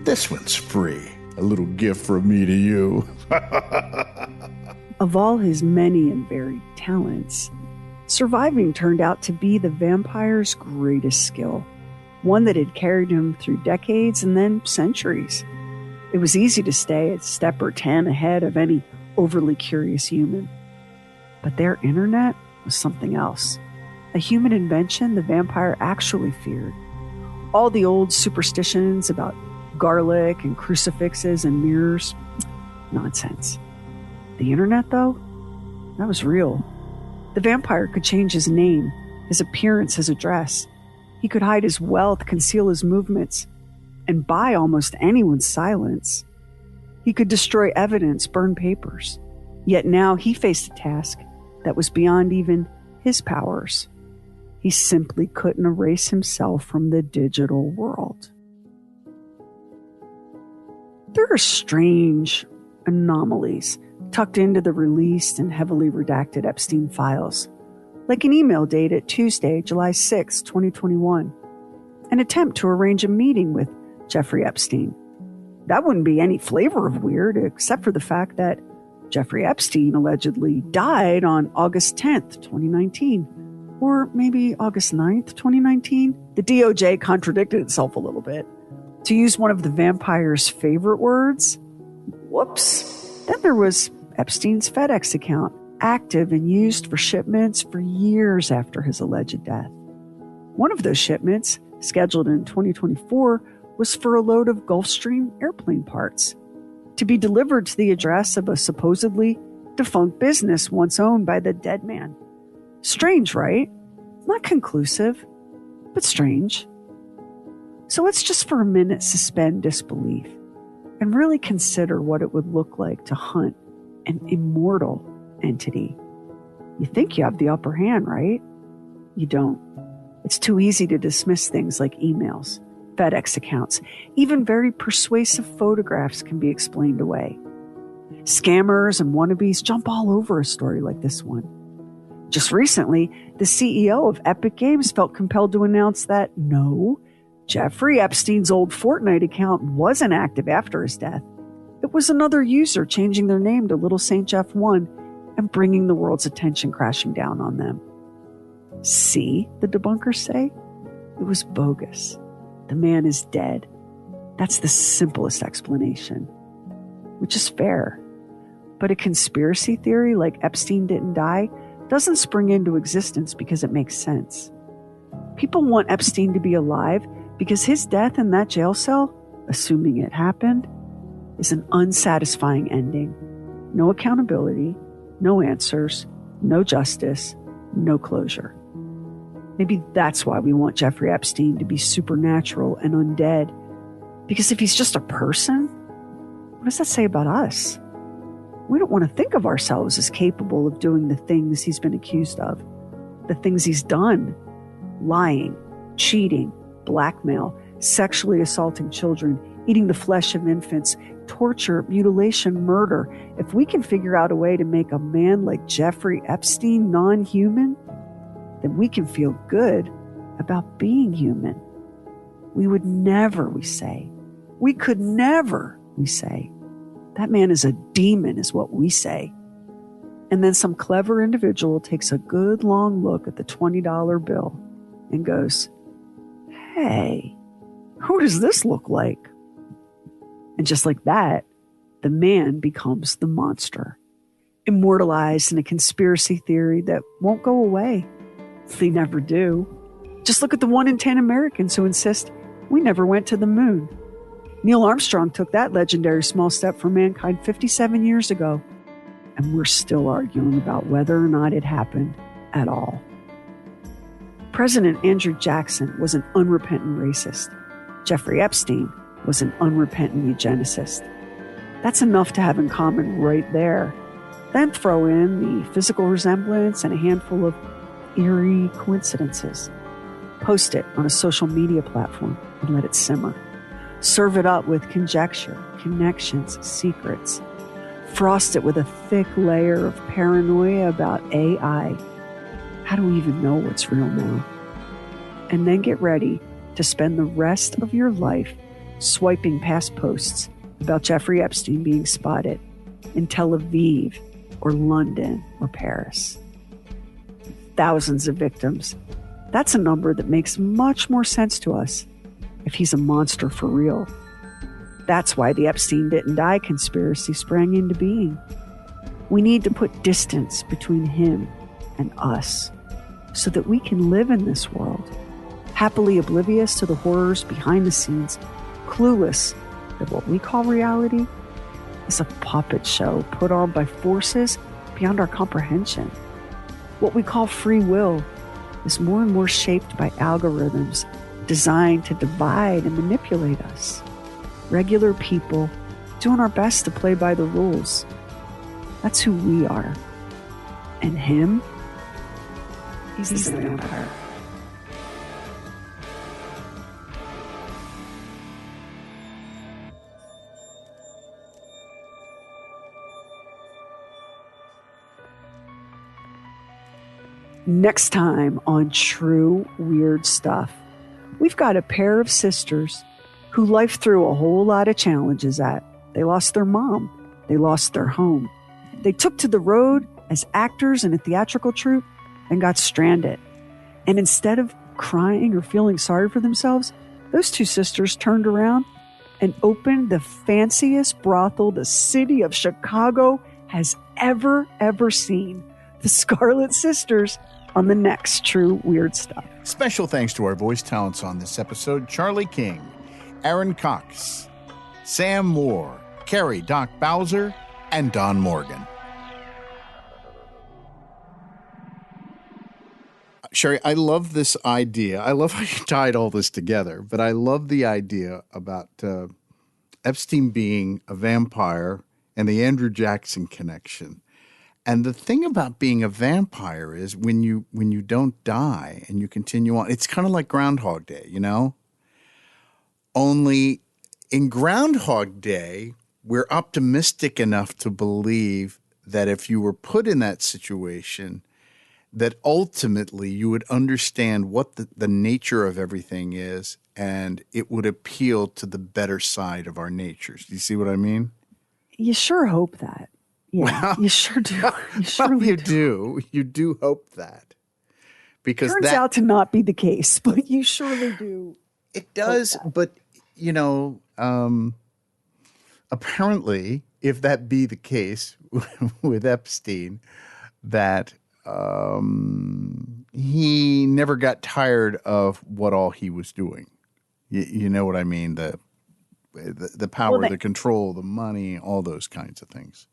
this one's free. A little gift from me to you. Of all his many and varied talents, surviving turned out to be the vampire's greatest skill, one that had carried him through decades and then centuries. It was easy to stay a step or 10 ahead of any overly curious human. But their internet was something else. A human invention the vampire actually feared. All the old superstitions about garlic and crucifixes and mirrors, nonsense. The internet, though, that was real. The vampire could change his name, his appearance, his address. He could hide his wealth, conceal his movements, and buy almost anyone's silence. He could destroy evidence, burn papers. Yet now he faced a task that was beyond even his powers. He simply couldn't erase himself from the digital world. There are strange anomalies tucked into the released and heavily redacted Epstein files, like an email dated Tuesday, July 6, 2021, an attempt to arrange a meeting with Jeffrey Epstein. That wouldn't be any flavor of weird, except for the fact that Jeffrey Epstein allegedly died on August 10th, 2019, or maybe August 9th, 2019. The DOJ contradicted itself a little bit. To use one of the vampire's favorite words, whoops. Then there was Epstein's FedEx account, active and used for shipments for years after his alleged death. One of those shipments, scheduled in 2024, was for a load of Gulfstream airplane parts to be delivered to the address of a supposedly defunct business once owned by the dead man. Strange, right? Not conclusive, but strange. So let's just for a minute suspend disbelief and really consider what it would look like to hunt an immortal entity. You think you have the upper hand, right? You don't. It's too easy to dismiss things like emails, FedEx accounts, even very persuasive photographs can be explained away. Scammers and wannabes jump all over a story like this one. Just recently, the CEO of Epic Games felt compelled to announce that no, Jeffrey Epstein's old Fortnite account wasn't active after his death. It was another user changing their name to Little Saint Jeff 1 and bringing the world's attention crashing down on them. See, the debunkers say, it was bogus. The man is dead. That's the simplest explanation, which is fair. But a conspiracy theory like Epstein didn't die doesn't spring into existence because it makes sense. People want Epstein to be alive because his death in that jail cell, assuming it happened, is an unsatisfying ending. No accountability, no answers, no justice, no closure. Maybe that's why we want Jeffrey Epstein to be supernatural and undead. Because if he's just a person, what does that say about us? We don't want to think of ourselves as capable of doing the things he's been accused of, the things he's done: lying, cheating, blackmail, sexually assaulting children, eating the flesh of infants, torture, mutilation, murder. If we can figure out a way to make a man like Jeffrey Epstein non-human, then we can feel good about being human. We would never, we say. We could never, we say. That man is a demon, is what we say. And then some clever individual takes a good long look at the $20 bill and goes, hey, who does this look like? And just like that, the man becomes the monster, immortalized in a conspiracy theory that won't go away. They never do. Just look at the 1 in 10 Americans who insist we never went to the moon. Neil Armstrong took that legendary small step for mankind 57 years ago, and we're still arguing about whether or not it happened at all. President Andrew Jackson was an unrepentant racist. Jeffrey Epstein was an unrepentant eugenicist. That's enough to have in common right there. Then throw in the physical resemblance and a handful of eerie coincidences. Post it on a social media platform and let it simmer. Serve it up with conjecture, connections, secrets. Frost it with a thick layer of paranoia about AI. How do we even know what's real now? And then get ready to spend the rest of your life swiping past posts about Jeffrey Epstein being spotted in Tel Aviv or London or Paris. Thousands of victims. That's a number that makes much more sense to us if he's a monster for real. That's why the Epstein didn't die conspiracy sprang into being. We need to put distance between him and us so that we can live in this world, happily oblivious to the horrors behind the scenes, clueless that what we call reality is a puppet show put on by forces beyond our comprehension. What we call free will is more and more shaped by algorithms designed to divide and manipulate us. Regular people doing our best to play by the rules. That's who we are. And him, he's the vampire. Next time on True Weird Stuff, we've got a pair of sisters who life threw a whole lot of challenges at. They lost their mom. They lost their home. They took to the road as actors in a theatrical troupe and got stranded. And instead of crying or feeling sorry for themselves, those two sisters turned around and opened the fanciest brothel the city of Chicago has ever seen. The Scarlet Sisters on the next True Weird Stuff. Special thanks to our voice talents on this episode: Charlie King, Aaron Cox, Sam Moore, Carrie Doc Bowser, and Don Morgan. Sherry, I love this idea. I love how you tied all this together, but I love the idea about Epstein being a vampire and the Andrew Jackson connection. And the thing about being a vampire is when you don't die and you continue on, it's kind of like Groundhog Day, you know? Only in Groundhog Day, we're optimistic enough to believe that if you were put in that situation, that ultimately you would understand what the nature of everything is, and it would appeal to the better side of our natures. Do you see what I mean? You sure hope that. Yeah, Well, you sure do. You surely you do. You do hope that. Because turns out to not be the case, but you surely do. It does, but, apparently, if that be the case with Epstein, that he never got tired of what all he was doing. You know what I mean? The power, the control, the money, all those kinds of things.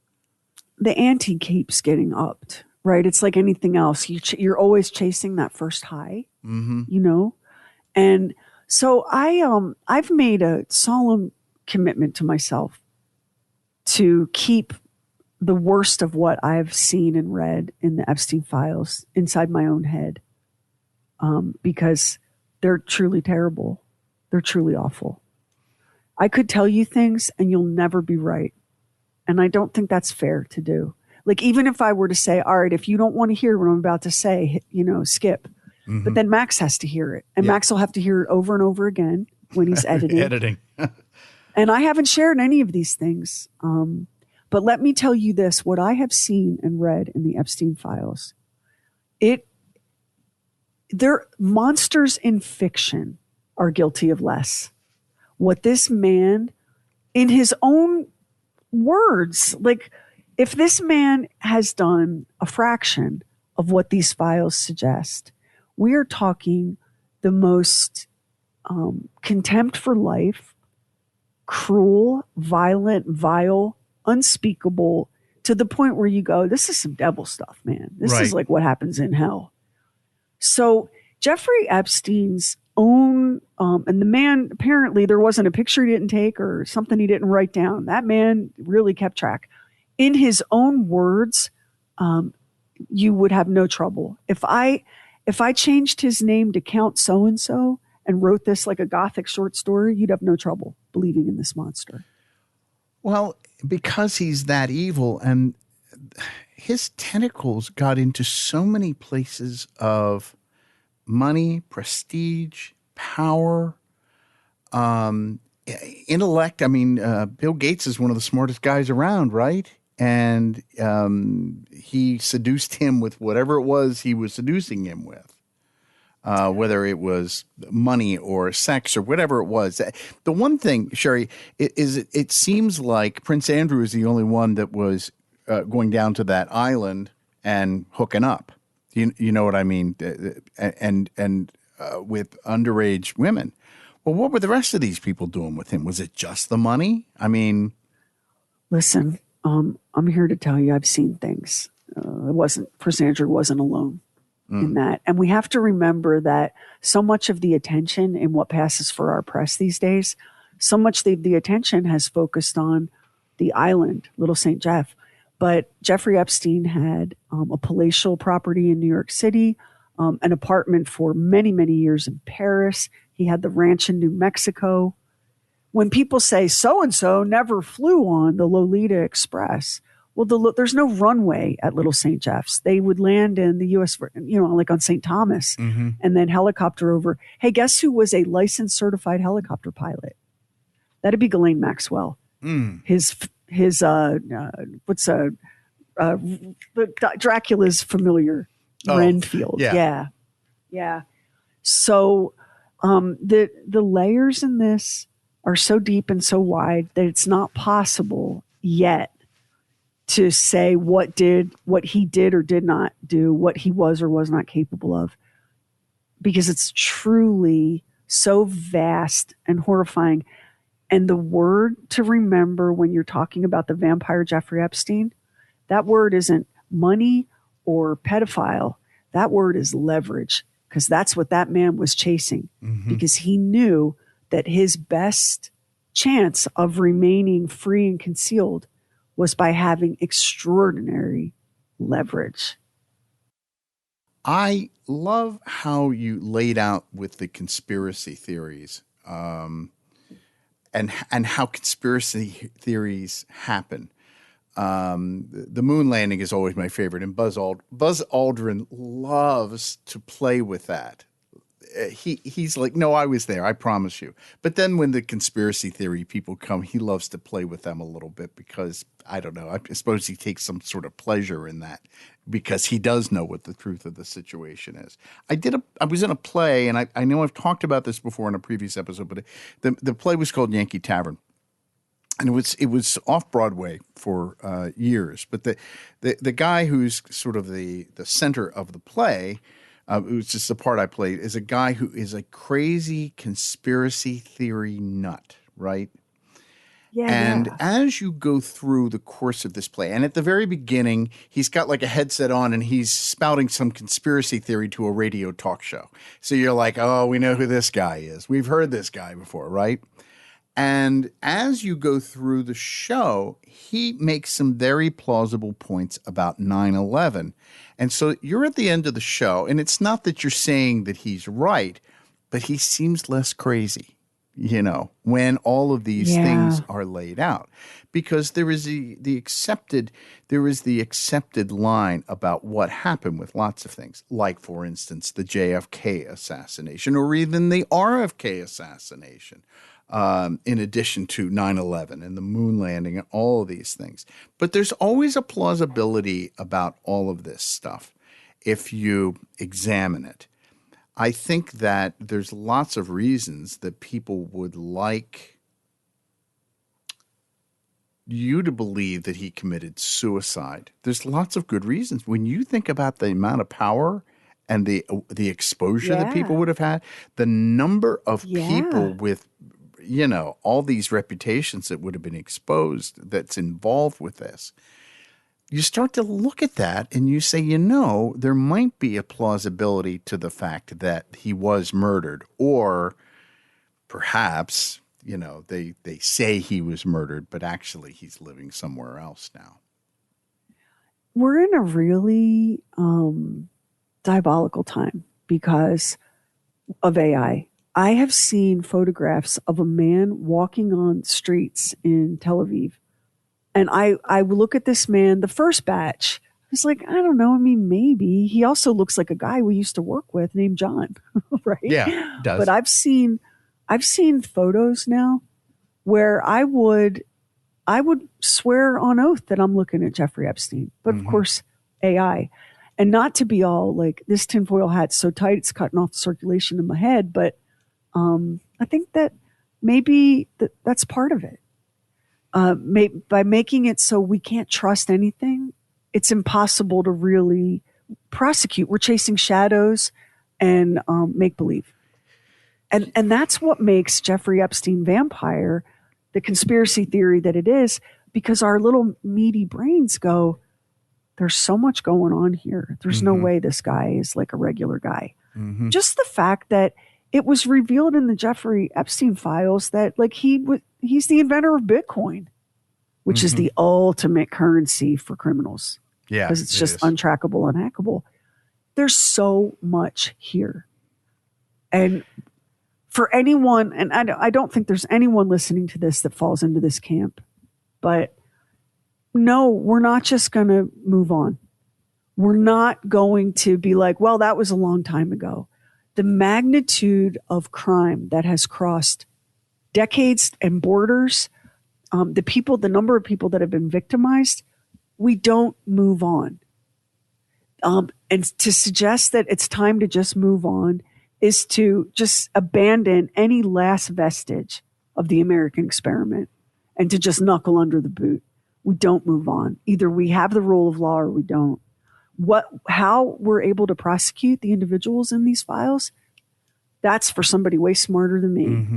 The ante keeps getting upped, right? It's like anything else. You're always chasing that first high, And so I've made a solemn commitment to myself to keep the worst of what I've seen and read in the Epstein files inside my own head, because they're truly terrible. They're truly awful. I could tell you things and you'll never be right. And I don't think that's fair to do. Like, even if I were to say, all right, if you don't want to hear what I'm about to say, skip. Mm-hmm. But then Max has to hear it. And Max will have to hear it over and over again when he's editing. And I haven't shared any of these things. But let me tell you this, what I have seen and read in the Epstein files, they're monsters in fiction are guilty of less. What this man, in his own words, like, if this man has done a fraction of what these files suggest, we are talking the most contempt for life, cruel, violent, vile, unspeakable, to the point where you go, this is some devil stuff, man. This is like what happens in hell. So Jeffrey Epstein's own, and the man, apparently there wasn't a picture he didn't take or something he didn't write down. That man really kept track. In his own words, you would have no trouble. If I changed his name to Count So-and-so and wrote this like a Gothic short story, you'd have no trouble believing in this monster. Well, because he's that evil, and his tentacles got into so many places of money, prestige, power, intellect. I mean, Bill Gates is one of the smartest guys around, right? And he seduced him with whatever it was he was seducing him with, whether it was money or sex or whatever it was. The one thing, Sherry, is it seems like Prince Andrew is the only one that was going down to that island and hooking up. You know what I mean? And with underage women. Well, what were the rest of these people doing with him? Was it just the money? I mean, listen, I'm here to tell you I've seen things. Prince Andrew wasn't alone in that. And we have to remember that so much of the attention in what passes for our press these days, so much the attention has focused on the island, Little St. Jeff. But Jeffrey Epstein had a palatial property in New York City, an apartment for many, many years in Paris. He had the ranch in New Mexico. When people say so-and-so never flew on the Lolita Express, well, there's no runway at Little St. Jeff's. They would land in the U.S., like on St. Thomas, and then helicopter over. Hey, guess who was a licensed certified helicopter pilot? That'd be Ghislaine Maxwell. Dracula's familiar, Renfield. Yeah. So the layers in this are so deep and so wide that it's not possible yet to say what he did or did not do, what he was or was not capable of, because it's truly so vast and horrifying. And the word to remember when you're talking about the vampire Jeffrey Epstein, that word isn't money or pedophile. That word is leverage, because that's what that man was chasing, because he knew that his best chance of remaining free and concealed was by having extraordinary leverage. I love how you laid out with the conspiracy theories. and how conspiracy theories happen. The moon landing is always my favorite, and Buzz Aldrin loves to play with that. He's like, no, I was there, I promise you. But then when the conspiracy theory people come, he loves to play with them a little bit because, I don't know, I suppose he takes some sort of pleasure in that because he does know what the truth of the situation is. I was in a play, and I know I've talked about this before in a previous episode, but the play was called Yankee Tavern. And it was off Broadway for years. But the guy who's sort of the center of the play, it was just the part I played, is a guy who is a crazy conspiracy theory nut, right? Yeah. And as you go through the course of this play, and at the very beginning, he's got like a headset on and he's spouting some conspiracy theory to a radio talk show. So you're like, oh, we know who this guy is. We've heard this guy before, right? And as you go through the show, he makes some very plausible points about 9/11. And so you're at the end of the show, and it's not that you're saying that he's right, but he seems less crazy, when all of these things are laid out. Because there is the accepted line about what happened with lots of things, like, for instance, the JFK assassination or even the RFK assassination. In addition to 9/11 and the moon landing and all of these things. But there's always a plausibility about all of this stuff if you examine it. I think that there's lots of reasons that people would like you to believe that he committed suicide. There's lots of good reasons. When you think about the amount of power and the exposure that people would have had, the number of people with all these reputations that would have been exposed that's involved with this. You start to look at that and you say, there might be a plausibility to the fact that he was murdered, or perhaps, they say he was murdered, but actually he's living somewhere else now. We're in a really diabolical time because of AI. I have seen photographs of a man walking on streets in Tel Aviv. And I look at this man, the first batch, I was like, I don't know. I mean, maybe. He also looks like a guy we used to work with named John, right? Yeah, does. But I've seen photos now where I would swear on oath that I'm looking at Jeffrey Epstein. But of course, AI. And not to be all like, this tinfoil hat's so tight it's cutting off the circulation in my head, but I think that maybe that's part of it. By making it so we can't trust anything, it's impossible to really prosecute. We're chasing shadows and make believe. And that's what makes Jeffrey Epstein vampire the conspiracy theory that it is, because our little meaty brains go, there's so much going on here. There's no way this guy is like a regular guy. Just the fact that it was revealed in the Jeffrey Epstein files that like he's the inventor of Bitcoin, which is the ultimate currency for criminals. Yeah, because it's just untrackable, unhackable. There's so much here. And for anyone, and I don't think there's anyone listening to this that falls into this camp, but no, we're not just going to move on. We're not going to be like, well, that was a long time ago. The magnitude of crime that has crossed decades and borders, the number of people that have been victimized, we don't move on. And to suggest that it's time to just move on is to just abandon any last vestige of the American experiment and to just knuckle under the boot. We don't move on. Either we have the rule of law or we don't. How we're able to prosecute the individuals in these files, that's for somebody way smarter than me.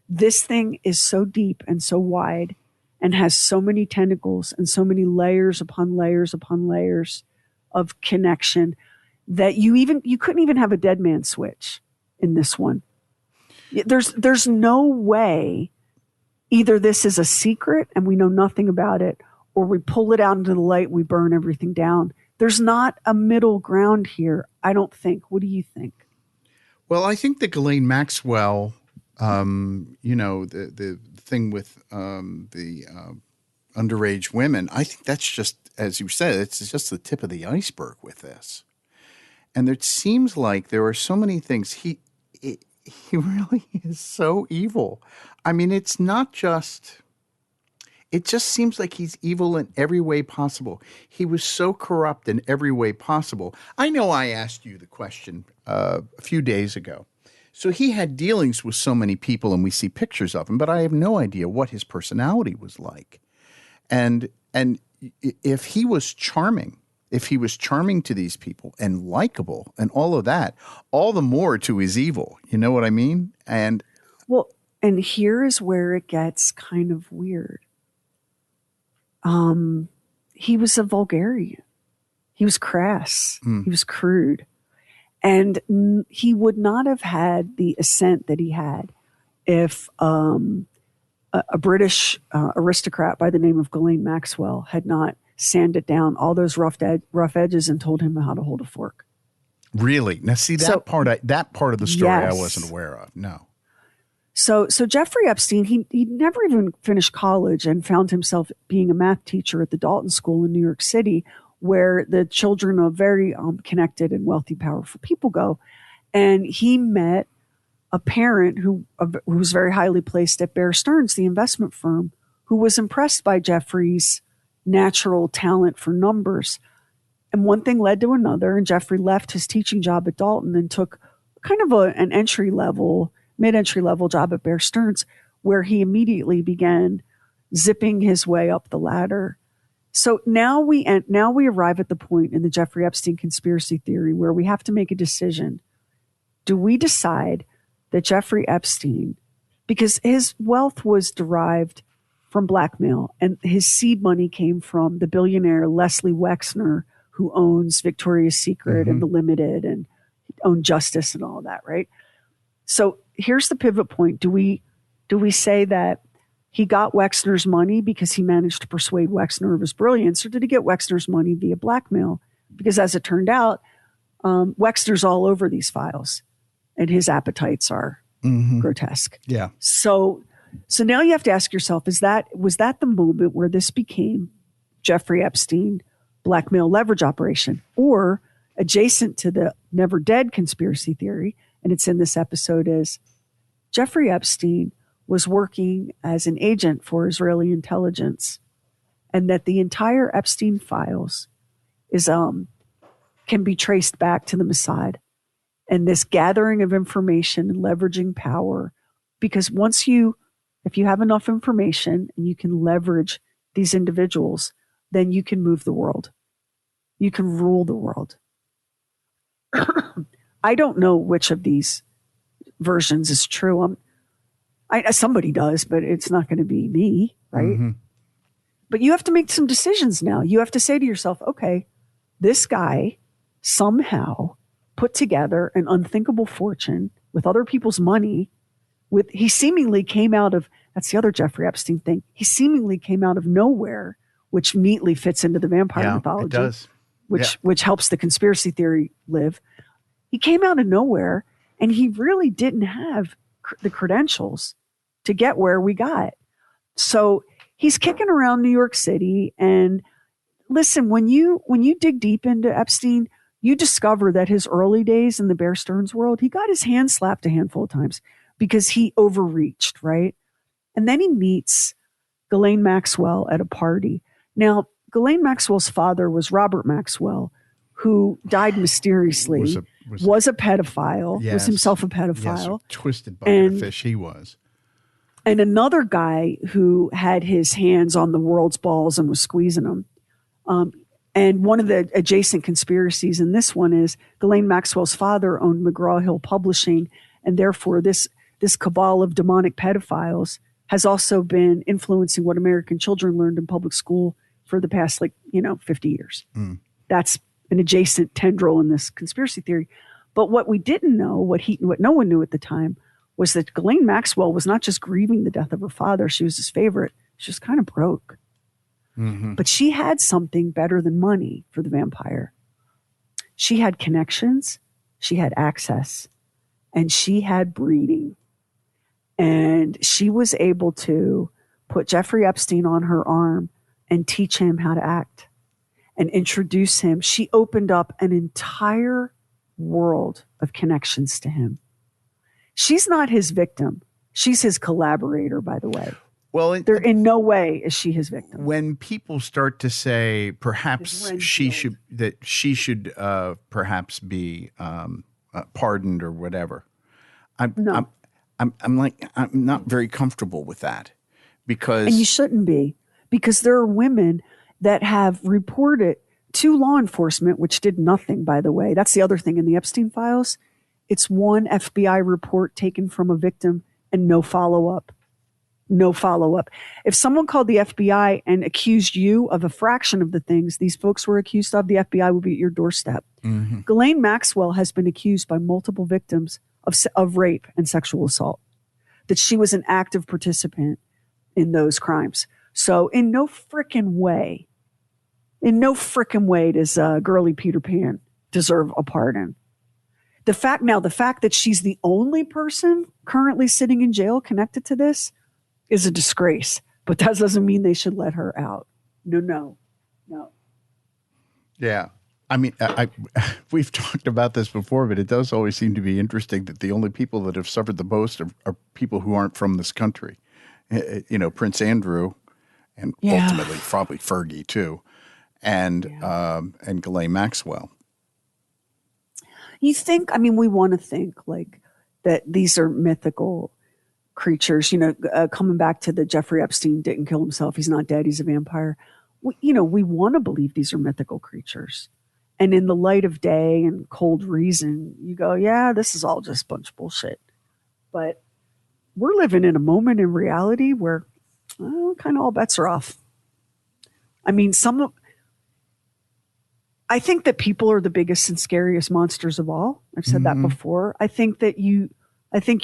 This thing is so deep and so wide and has so many tentacles and so many layers upon layers upon layers of connection that you couldn't even have a dead man switch in this one. There's no way either this is a secret and we know nothing about it, or we pull it out into the light, we burn everything down. There's not a middle ground here, I don't think. What do you think? Well, I think that Ghislaine Maxwell The thing with the underage women, I think that's just, as you said, it's just the tip of the iceberg with this. And it seems like there are so many things. He really is so evil. I mean, it's not just. It just seems like he's evil in every way possible. He was so corrupt in every way possible. I know I asked you the question a few days ago. So he had dealings with so many people, and we see pictures of him, but I have no idea what his personality was like. And if he was charming to these people and likable and all of that, all the more to his evil. You know what I mean? And here is where it gets kind of weird. He was a vulgarian. He was crass. He was crude. And he would not have had the ascent that he had if a British aristocrat by the name of Ghislaine Maxwell had not sanded down all those rough edges and told him how to hold a fork. Really? Now, see, that part of the story yes. I wasn't aware of. No. So Jeffrey Epstein, he never even finished college and found himself being a math teacher at the Dalton School in New York City, where the children of very connected and wealthy, powerful people go. And he met a parent who was very highly placed at Bear Stearns, the investment firm, who was impressed by Jeffrey's natural talent for numbers. And one thing led to another, and Jeffrey left his teaching job at Dalton and took kind of an mid-entry level job at Bear Stearns, where he immediately began zipping his way up the ladder. So now we arrive at the point in the Jeffrey Epstein conspiracy theory where we have to make a decision. Do we decide that Jeffrey Epstein, because his wealth was derived from blackmail and his seed money came from the billionaire Leslie Wexner, who owns Victoria's Secret and The Limited and owned Justice and all of that, right? So here's the pivot point. Do we say that he got Wexner's money because he managed to persuade Wexner of his brilliance, or did he get Wexner's money via blackmail? Because as it turned out, Wexner's all over these files, and his appetites are grotesque. Yeah. So now you have to ask yourself: was that the moment where this became Jeffrey Epstein blackmail leverage operation, or adjacent to the never dead conspiracy theory? And it's in this episode is Jeffrey Epstein was working as an agent for Israeli intelligence, and that the entire Epstein files can be traced back to the Mossad and this gathering of information and leveraging power. Because if you have enough information and you can leverage these individuals, then you can move the world. You can rule the world. I don't know which of these versions is true. Somebody does, but it's not going to be me, right? But you have to make some decisions now. You have to say to yourself, okay, this guy somehow put together an unthinkable fortune with other people's money. He seemingly came out of, that's the other Jeffrey Epstein thing. He seemingly came out of nowhere, which neatly fits into the vampire mythology. It does. Which helps the conspiracy theory live. He came out of nowhere, and he really didn't have the credentials to get where we got. So he's kicking around New York City. And listen, when you dig deep into Epstein, you discover that his early days in the Bear Stearns world, he got his hand slapped a handful of times because he overreached, right? And then he meets Ghislaine Maxwell at a party. Now, Ghislaine Maxwell's father was Robert Maxwell, who died mysteriously, was a pedophile, was himself a pedophile. Yes, twisted bucket of fish he was. And another guy who had his hands on the world's balls and was squeezing them. And one of the adjacent conspiracies in this one is Ghislaine Maxwell's father owned McGraw-Hill Publishing, and therefore this cabal of demonic pedophiles has also been influencing what American children learned in public school for the past 50 years. That's an adjacent tendril in this conspiracy theory. But what we didn't know, what no one knew at the time, was that Ghislaine Maxwell was not just grieving the death of her father. She was his favorite. She was kind of broke. But she had something better than money for the vampire. She had connections, she had access, and she had breeding. And she was able to put Jeffrey Epstein on her arm and teach him how to act and introduce him. She opened up an entire world of connections to him. She's not his victim. She's his collaborator, by the way. Well, There in no way is she his victim. When people start to say perhaps she should perhaps be pardoned or whatever, I'm not very comfortable with that, because and you shouldn't be, because there are women that have reported to law enforcement, which did nothing, by the way. That's the other thing in the Epstein files. It's one FBI report taken from a victim and no follow-up. No follow-up. If someone called the FBI and accused you of a fraction of the things these folks were accused of, the FBI would be at your doorstep. Mm-hmm. Ghislaine Maxwell has been accused by multiple victims of rape and sexual assault, that she was an active participant in those crimes. So in no frickin' way does girly Peter Pan deserve a pardon. The fact that she's the only person currently sitting in jail connected to this is a disgrace, but that doesn't mean they should let her out. No. Yeah. I mean, we've talked about this before, but it does always seem to be interesting that the only people that have suffered the most are people who aren't from this country. You know, Prince Andrew, and ultimately probably Fergie too, and Ghislaine Maxwell. You think, I mean, we want to think like that these are mythical creatures, coming back to the Jeffrey Epstein didn't kill himself. He's not dead. He's a vampire. We want to believe these are mythical creatures. And in the light of day and cold reason, you go, yeah, this is all just a bunch of bullshit. But we're living in a moment in reality where kind of all bets are off. I mean, I think that people are the biggest and scariest monsters of all. I've said that before. I think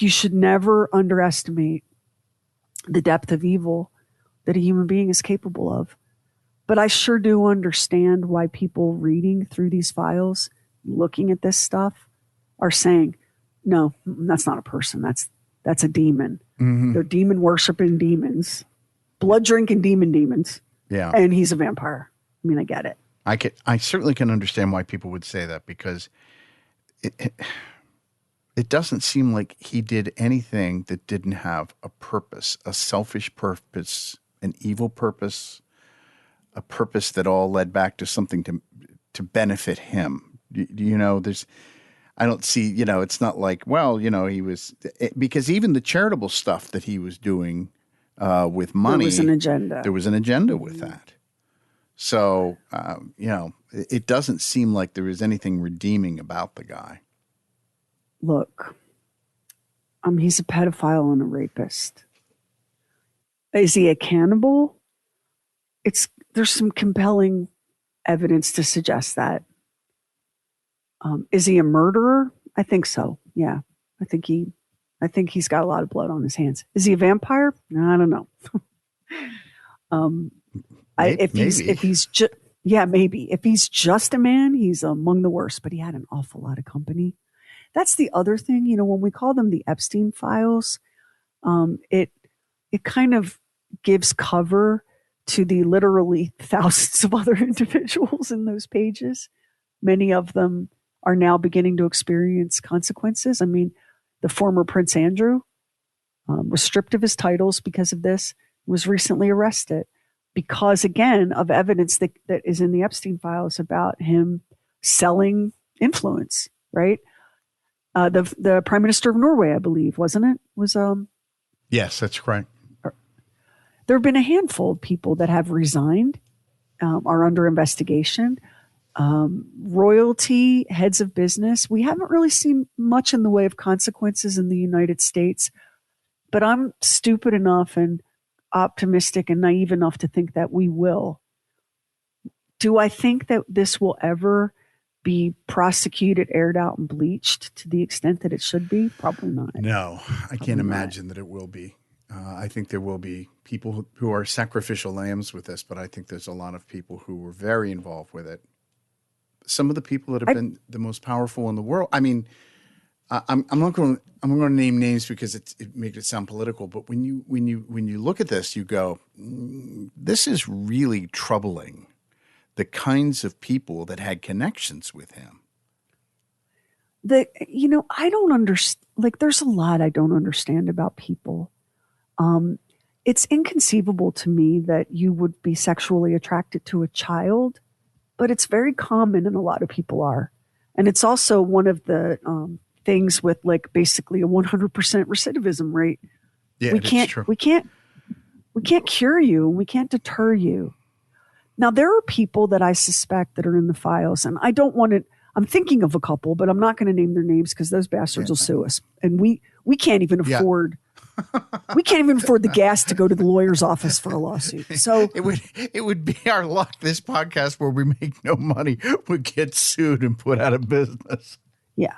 you should never underestimate the depth of evil that a human being is capable of. But I sure do understand why people reading through these files, looking at this stuff, are saying, no, that's not a person. That's a demon. Mm-hmm. They're demon worshiping demons, blood drinking demons. Yeah. And he's a vampire. I mean, I get it. I certainly can understand why people would say that, because it doesn't seem like he did anything that didn't have a purpose, a selfish purpose, an evil purpose, a purpose that all led back to something to benefit him. I don't see, it's not like, he was, because even the charitable stuff that he was doing with money. There was an agenda. There was an agenda with that. So, it doesn't seem like there is anything redeeming about the guy. Look, he's a pedophile and a rapist. Is he a cannibal? There's some compelling evidence to suggest that. Is he a murderer? I think so. Yeah, I think he's got a lot of blood on his hands. Is he a vampire? No, I don't know. Maybe. If he's just a man, he's among the worst. But he had an awful lot of company. That's the other thing. When we call them the Epstein files, it kind of gives cover to the literally thousands of other individuals in those pages. Many of them are now beginning to experience consequences. I mean, the former Prince Andrew was stripped of his titles because of this, was recently arrested because, again, of evidence that is in the Epstein files about him selling influence, right? The Prime Minister of Norway, I believe, wasn't it? Yes, that's correct. There have been a handful of people that have resigned, are under investigation. Royalty, heads of business. We haven't really seen much in the way of consequences in the United States, but I'm stupid enough and optimistic and naive enough to think that we will. Do I think that this will ever be prosecuted, aired out, and bleached to the extent that it should be? Probably not. No, I can't imagine that it will be. I think there will be people who are sacrificial lambs with this, but I think there's a lot of people who were very involved with it. Some of the people that have been the most powerful in the world. I mean, I'm not going. I'm going to name names because it makes it sound political. But when you look at this, you go, this is really troubling. The kinds of people that had connections with him. I don't understand. Like, there's a lot I don't understand about people. It's inconceivable to me that you would be sexually attracted to a child, but it's very common, and a lot of people are. And it's also one of the things with like basically a 100% recidivism rate. Yeah, we can't cure you. We can't deter you. Now, there are people that I suspect that are in the files, and I don't want to. I'm thinking of a couple, but I'm not going to name their names because those bastards will sue us, and we can't even afford. We can't even afford the gas to go to the lawyer's office for a lawsuit. So it would be our luck. This podcast where we make no money would get sued and put out of business. Yeah.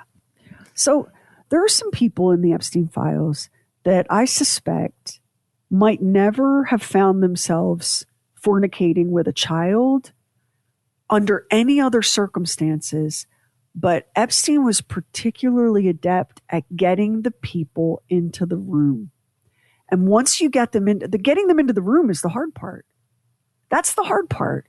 So there are some people in the Epstein files that I suspect might never have found themselves fornicating with a child under any other circumstances, but Epstein was particularly adept at getting the people into the room. And once you get them getting them into the room is the hard part. That's the hard part.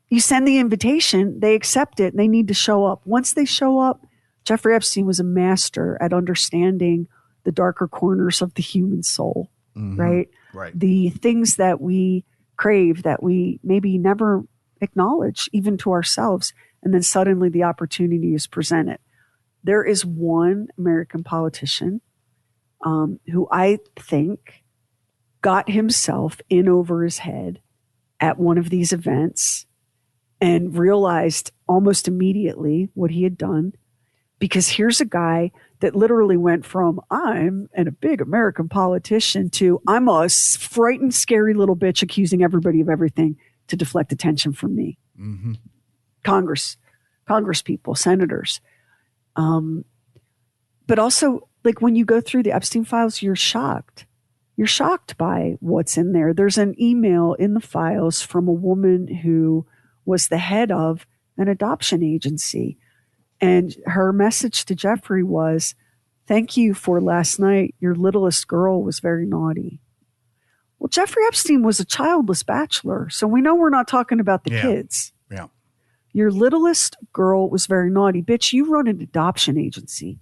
You send the invitation, they accept it, and they need to show up. Once they show up, Jeffrey Epstein was a master at understanding the darker corners of the human soul, right? Right. The things that we crave that we maybe never acknowledge even to ourselves. And then suddenly the opportunity is presented. There is one American politician who I think got himself in over his head at one of these events and realized almost immediately what he had done. Because here's a guy that literally went from I'm a big American politician to I'm a frightened, scary little bitch accusing everybody of everything to deflect attention from me. Mm-hmm. Congress people, senators. But also, like, when you go through the Epstein files, you're shocked. You're shocked by what's in there. There's an email in the files from a woman who was the head of an adoption agency. And her message to Jeffrey was, thank you for last night. Your littlest girl was very naughty. Well, Jeffrey Epstein was a childless bachelor, so we know we're not talking about the kids. Yeah. Your littlest girl was very naughty. Bitch, you run an adoption agency.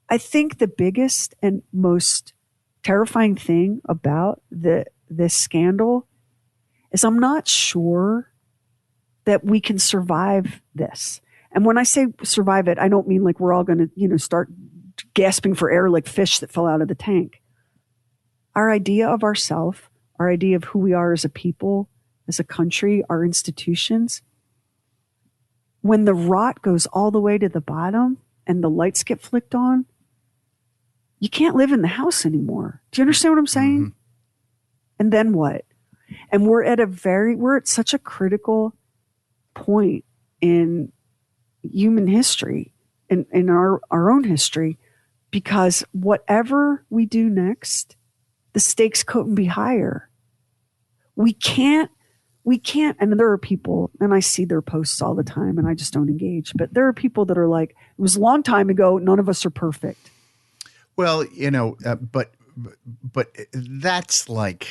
I think the biggest and most terrifying thing about this scandal is I'm not sure that we can survive this. And when I say survive it, I don't mean like we're all going to, start gasping for air like fish that fell out of the tank. Our idea of ourselves, our idea of who we are as a people, as a country, our institutions, when the rot goes all the way to the bottom and the lights get flicked on, you can't live in the house anymore. Do you understand what I'm saying? Mm-hmm. And then what? And we're at such a critical point in human history, in our own history, because whatever we do next, the stakes couldn't be higher. We can't, and there are people, and I see their posts all the time and I just don't engage, but there are people that are like, it was a long time ago, none of us are perfect. Well, but that's like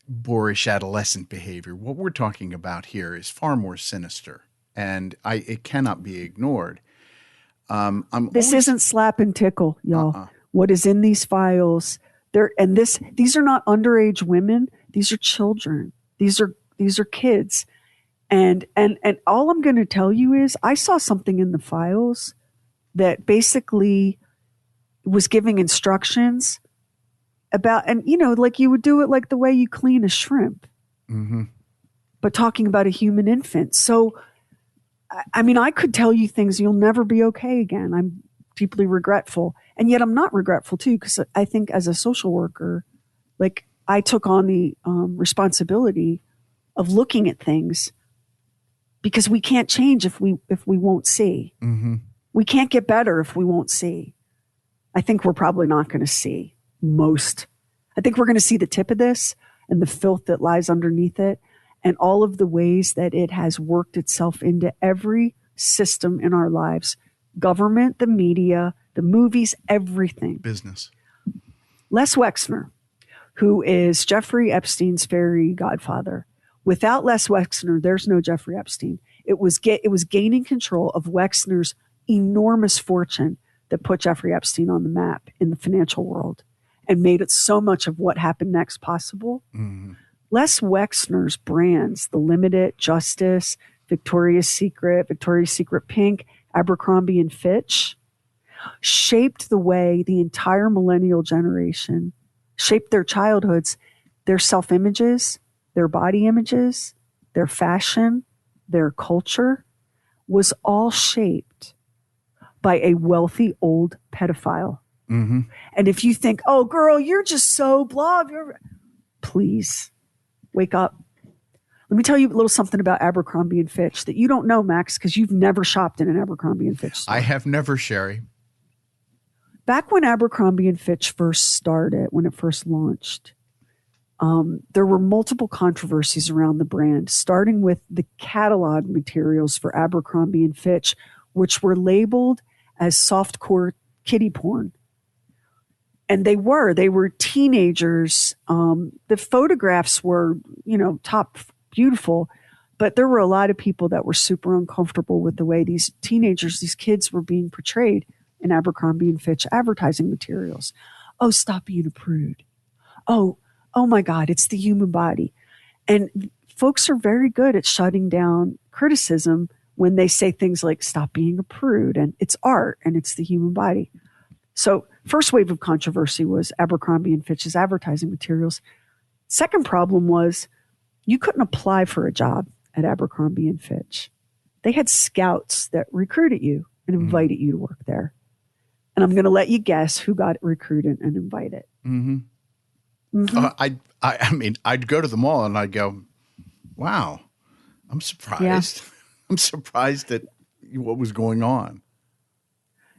boorish adolescent behavior. What we're talking about here is far more sinister, and it cannot be ignored. This isn't slap and tickle, y'all. What is in these files? These are not underage women. These are children. These are kids, and all I'm going to tell you is I saw something in the files that basically was giving instructions about, and like you would do it like the way you clean a shrimp, but talking about a human infant. So, I mean, I could tell you things, you'll never be okay again. I'm deeply regretful. And yet I'm not regretful too, because I think as a social worker, like I took on the responsibility of looking at things because we can't change if we won't see. Mm-hmm. We can't get better if we won't see. I think we're probably not going to see most. I think we're going to see the tip of this and the filth that lies underneath it and all of the ways that it has worked itself into every system in our lives government, the media, the movies, everything. Business. Les Wexner, who is Jeffrey Epstein's fairy godfather. Without Les Wexner, there's no Jeffrey Epstein. It was gaining control of Wexner's enormous fortune that put Jeffrey Epstein on the map in the financial world and made it so much of what happened next possible. Mm-hmm. Les Wexner's brands, The Limited, Justice, Victoria's Secret Pink, Abercrombie and Fitch, shaped the way the entire millennial generation shaped their childhoods, their self-images, their body images, their fashion, their culture was all shaped by a wealthy old pedophile. Mm-hmm. And if you think, oh, girl, you're just so blah, please wake up. Let me tell you a little something about Abercrombie and Fitch that you don't know, Max, because you've never shopped in an Abercrombie and Fitch store. I have never, Sherry. Back when Abercrombie and Fitch first started, when it first launched, there were multiple controversies around the brand, starting with the catalog materials for Abercrombie and Fitch, which were labeled as softcore kiddie porn. And they were teenagers. The photographs were, top beautiful, but there were a lot of people that were super uncomfortable with the way these teenagers, these kids were being portrayed in Abercrombie and Fitch advertising materials. Oh, stop being a prude. Oh my God, it's the human body. And folks are very good at shutting down criticism when they say things like stop being a prude and it's art and it's the human body. So first wave of controversy was Abercrombie and Fitch's advertising materials. Second problem was you couldn't apply for a job at Abercrombie and Fitch. They had scouts that recruited you and invited you to work there. And I'm going to let you guess who got recruited and invited. Mm-hmm. Mm-hmm. I mean, I'd go to the mall and I'd go, wow, I'm surprised. Yeah. I'm surprised at what was going on.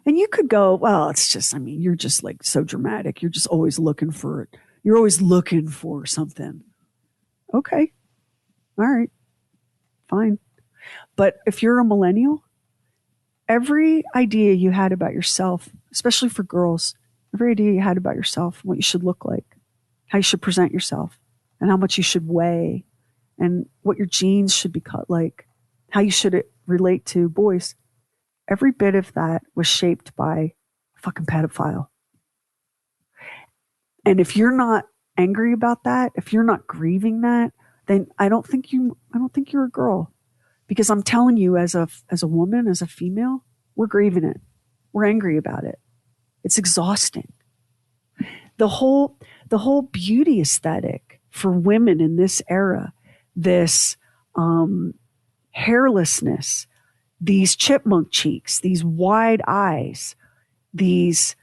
And you could go, well, it's just, you're just like so dramatic. You're just always looking for it. You're always looking for something. Okay. All right. Fine. But if you're a millennial, every idea you had about yourself, especially for girls, every idea you had about yourself, what you should look like, how you should present yourself, and how much you should weigh, and what your jeans should be cut like, how you should relate to boys, every bit of that was shaped by a fucking pedophile. And if you're not angry about that, if you're not grieving that, then I don't think you're a girl. Because I'm telling you, as a woman, as a female, we're grieving it. We're angry about it. It's exhausting. The whole beauty aesthetic for women in this era, this hairlessness, these chipmunk cheeks, these wide eyes, these,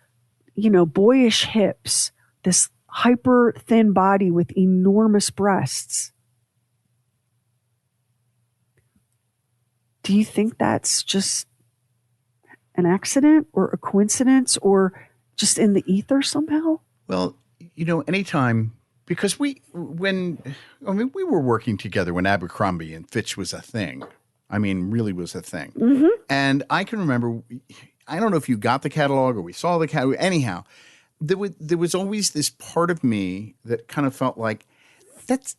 boyish hips, this hyper thin body with enormous breasts. Do you think that's just an accident or a coincidence or just in the ether somehow? Well, anytime, because we were working together when Abercrombie and Fitch was a thing. Really was a thing. Mm-hmm. And I can remember, I don't know if you got the catalog or we saw the catalog. Anyhow, there was always this part of me that kind of felt like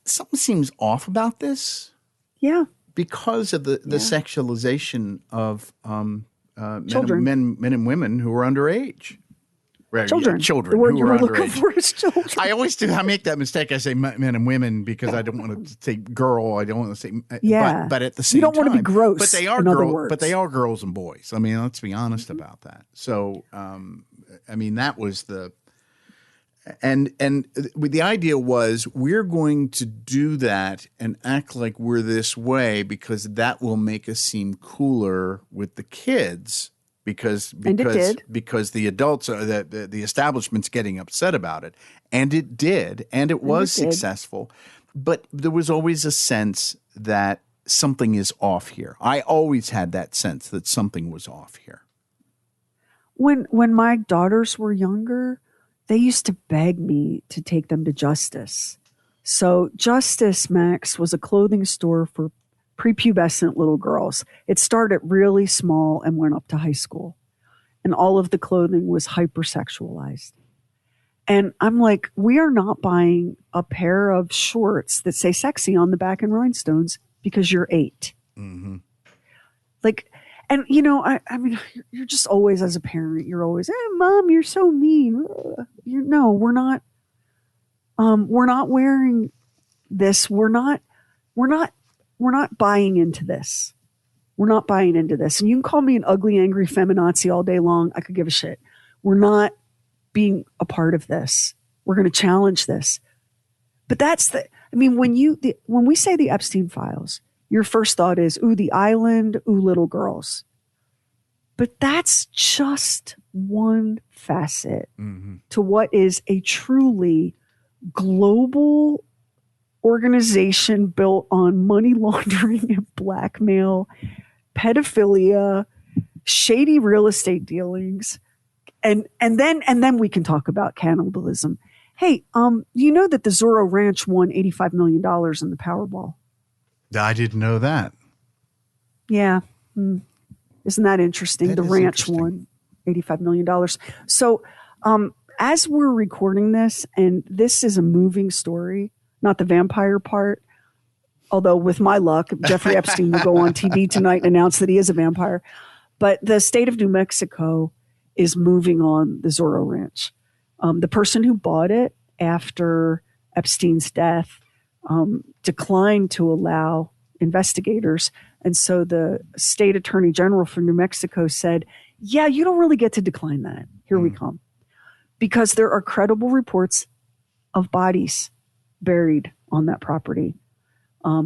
something seems off about this. Yeah. Because of the sexualization of children. men and women who are underage. Children. Children. The word you were looking for is children. I always do. I make that mistake. I say men and women because I don't want to say girl. I don't want to say. Yeah. But at the same time, you don't want to be gross. But they are girls. But they are girls and boys. Let's be honest about that. So, that was the. And the idea was we're going to do that and act like we're this way because that will make us seem cooler with the kids. Because the adults are the establishment's getting upset about it, and it did, and it was successful, but there was always a sense that something is off here. I always had that sense that something was off here. When my daughters were younger, they used to beg me to take them to Justice. So Justice, Max, was a clothing store for prepubescent little girls. It started really small and went up to high school. and all of the clothing was hypersexualized. And I'm like, we are not buying a pair of shorts that say sexy on the back and rhinestones because you're 8. Mm-hmm. Like, and you know, I mean, you're just always, as a parent, you're always, Mom, you're so mean. No, we're not wearing this. We're not buying into this. We're not buying into this. And you can call me an ugly, angry feminazi all day long. I could give a shit. We're not being a part of this. We're going to challenge this. But when we say the Epstein files, your first thought is, ooh, the island, ooh, little girls. But that's just one facet to what is a truly global organization built on money laundering and blackmail, pedophilia, shady real estate dealings, and then we can talk about cannibalism. Hey, you know that the Zorro Ranch won $85 million in the Powerball? I didn't know that. Yeah. Isn't that interesting? The ranch won $85 million. So as we're recording this, and this is a moving story, not the vampire part, although with my luck, Jeffrey Epstein will go on TV tonight and announce that he is a vampire. But the state of New Mexico is moving on the Zorro Ranch. The person who bought it after Epstein's death declined to allow investigators. And so the state attorney general for New Mexico said, yeah, you don't really get to decline that. Here we come. Because there are credible reports of bodies buried on that property.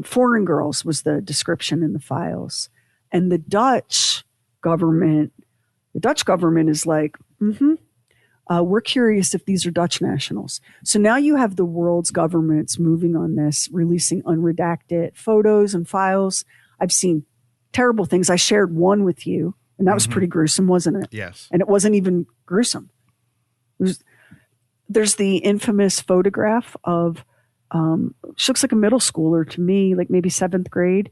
Foreign girls was the description in the files. And the Dutch government is like, we're curious if these are Dutch nationals. So now you have the world's governments moving on this, releasing unredacted photos and files. I've seen terrible things. I shared one with you, and that was pretty gruesome, wasn't it? Yes. And it wasn't even gruesome. There's the infamous photograph of, she looks like a middle schooler to me, like maybe 7th grade,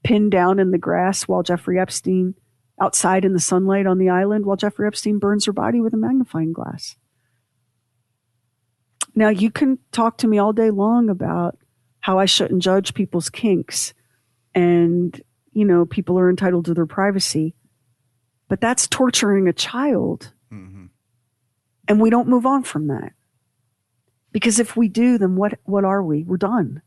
pinned down in the grass while Jeffrey Epstein, outside in the sunlight on the island, while Jeffrey Epstein burns her body with a magnifying glass. Now, you can talk to me all day long about how I shouldn't judge people's kinks and, you know, people are entitled to their privacy, but that's torturing a child. And we don't move on from that. Because if we do, then what are we? We're done.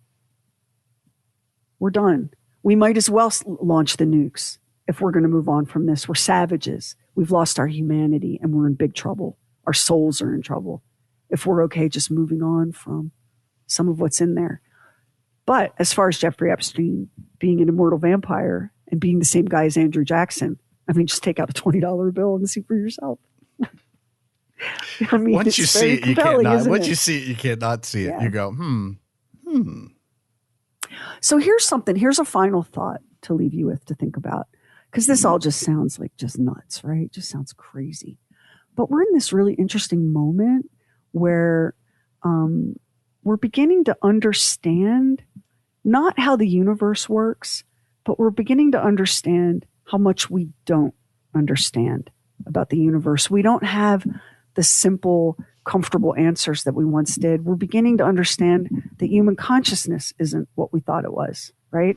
We're done. We might as well launch the nukes if we're going to move on from this. We're savages. We've lost our humanity and we're in big trouble. Our souls are in trouble if we're okay just moving on from some of what's in there. But as far as Jeffrey Epstein being an immortal vampire and being the same guy as Andrew Jackson, I mean, just take out a $20 bill and see for yourself. I mean, once you see it, you cannot. Once you see it, you cannot see it. Yeah. You go, So here's a final thought to leave you with to think about. Because this all just sounds like just nuts, right? It just sounds crazy. But we're in this really interesting moment where we're beginning to understand not how the universe works, but we're beginning to understand how much we don't understand about the universe. We don't have the simple, comfortable answers that we once did. We're beginning to understand that human consciousness isn't what we thought it was, right?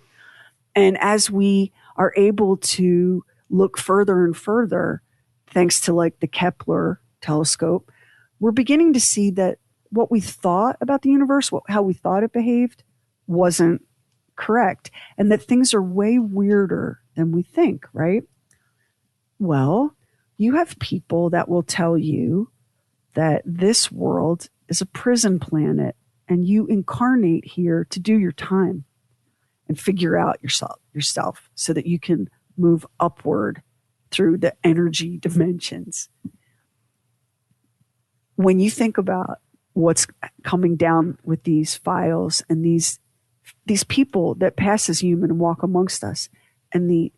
And as we are able to look further and further, thanks to like the Kepler telescope, we're beginning to see that what we thought about the universe, how we thought it behaved, wasn't correct. And that things are way weirder than we think, right? Well, you have people that will tell you that this world is a prison planet and you incarnate here to do your time and figure out yourself so that you can move upward through the energy dimensions. When you think about what's coming down with these files and these people that pass as human and walk amongst us and the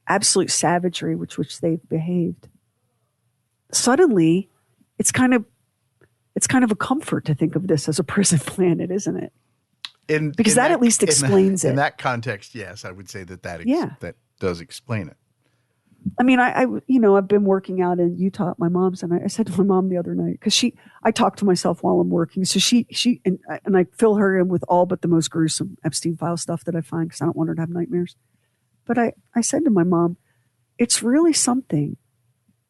absolute savagery with which they've behaved, suddenly it's kind of a comfort to think of this as a prison planet, isn't it? Because that at least explains it. In that context, yes, I would say that does explain it. I mean, I've been working out in Utah at my mom's, and I said to my mom the other night, because I talk to myself while I'm working. So and I fill her in with all but the most gruesome Epstein file stuff that I find, because I don't want her to have nightmares. But I said to my mom, it's really something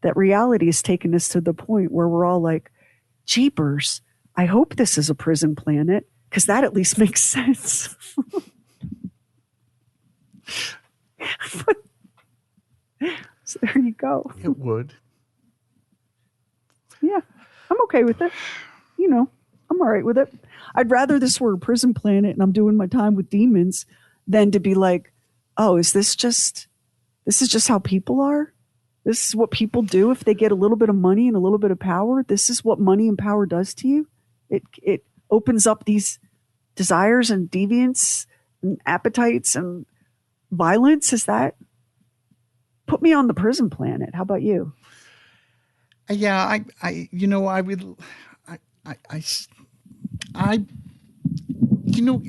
that reality has taken us to the point where we're all like, jeepers, I hope this is a prison planet, because that at least makes sense. So there you go. It would. Yeah, I'm okay with it. I'm all right with it. I'd rather this were a prison planet and I'm doing my time with demons than to be like, oh, this is just how people are? This is what people do if they get a little bit of money and a little bit of power? This is what money and power does to you? It opens up these desires and deviance and appetites and violence? Is that? Put me on the prison planet. How about you? Yeah,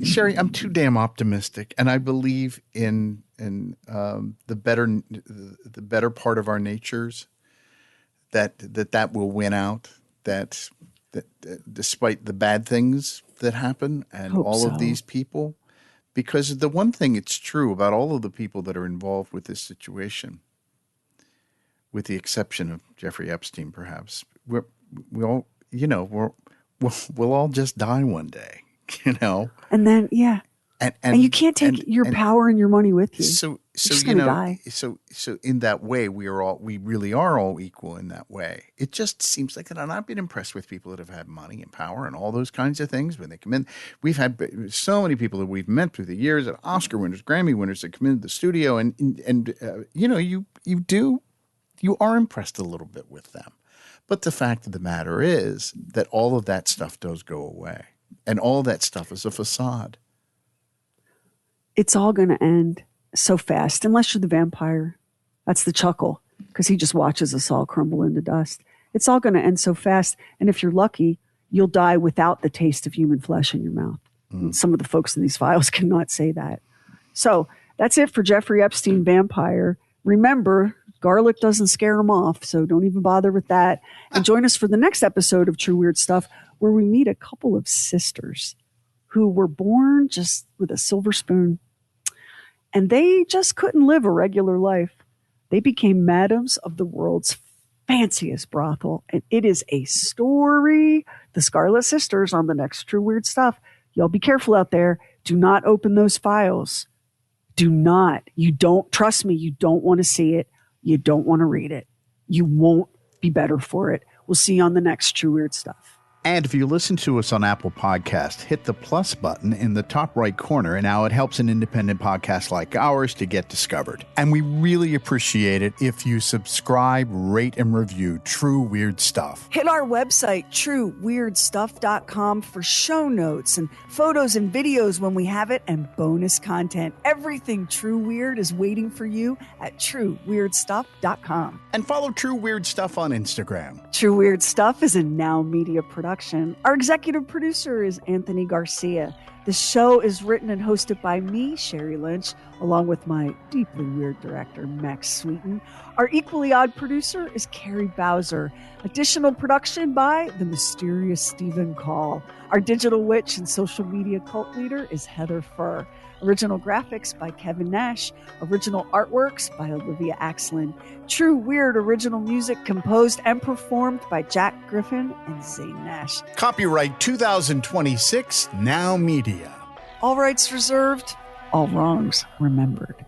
Sherry, I'm too damn optimistic, and I believe in the better part of our natures, that will win out. That despite the bad things that happen and all of these people, because the one thing it's true about all of the people that are involved with this situation, with the exception of Jeffrey Epstein, perhaps, we'll all just die one day, And then, yeah. And you can't take your power and your money with you. So die. So in that way, we really are all equal in that way. It just seems like that. And I've been impressed with people that have had money and power and all those kinds of things when they come in. We've had so many people that we've met through the years, Oscar winners, Grammy winners that come into the studio, and you are impressed a little bit with them. But the fact of the matter is that all of that stuff does go away, and all that stuff is a facade. It's all going to end so fast, unless you're the vampire. That's the chuckle, because he just watches us all crumble into dust. It's all going to end so fast. And if you're lucky, you'll die without the taste of human flesh in your mouth. Some of the folks in these files cannot say that. So that's it for Jeffrey Epstein, vampire. Remember, garlic doesn't scare him off, so don't even bother with that. And join us for the next episode of True Weird Stuff, where we meet a couple of sisters who were born just with a silver spoon. And they just couldn't live a regular life. They became madams of the world's fanciest brothel. And it is a story. The Scarlet Sisters on the next True Weird Stuff. Y'all be careful out there. Do not open those files. Do not. You don't, trust me, you don't want to see it. You don't want to read it. You won't be better for it. We'll see you on the next True Weird Stuff. And if you listen to us on Apple Podcasts, hit the plus button in the top right corner, and now it helps an independent podcast like ours to get discovered. And we really appreciate it if you subscribe, rate, and review True Weird Stuff. Hit our website, trueweirdstuff.com, for show notes and photos and videos when we have it, and bonus content. Everything True Weird is waiting for you at trueweirdstuff.com. And follow True Weird Stuff on Instagram. True Weird Stuff is a Now Media production. Our executive producer is Anthony Garcia. The show is written and hosted by me, Sherry Lynch, along with my deeply weird director, Max Sweeten. Our equally odd producer is Carrie Bowser. Additional production by the mysterious Stephen Call. Our digital witch and social media cult leader is Heather Furr. Original graphics by Kevin Nash. Original artworks by Olivia Axlin. True Weird original music composed and performed by Jack Griffin and Zane Nash. Copyright 2026, Now Media. All rights reserved, all wrongs remembered.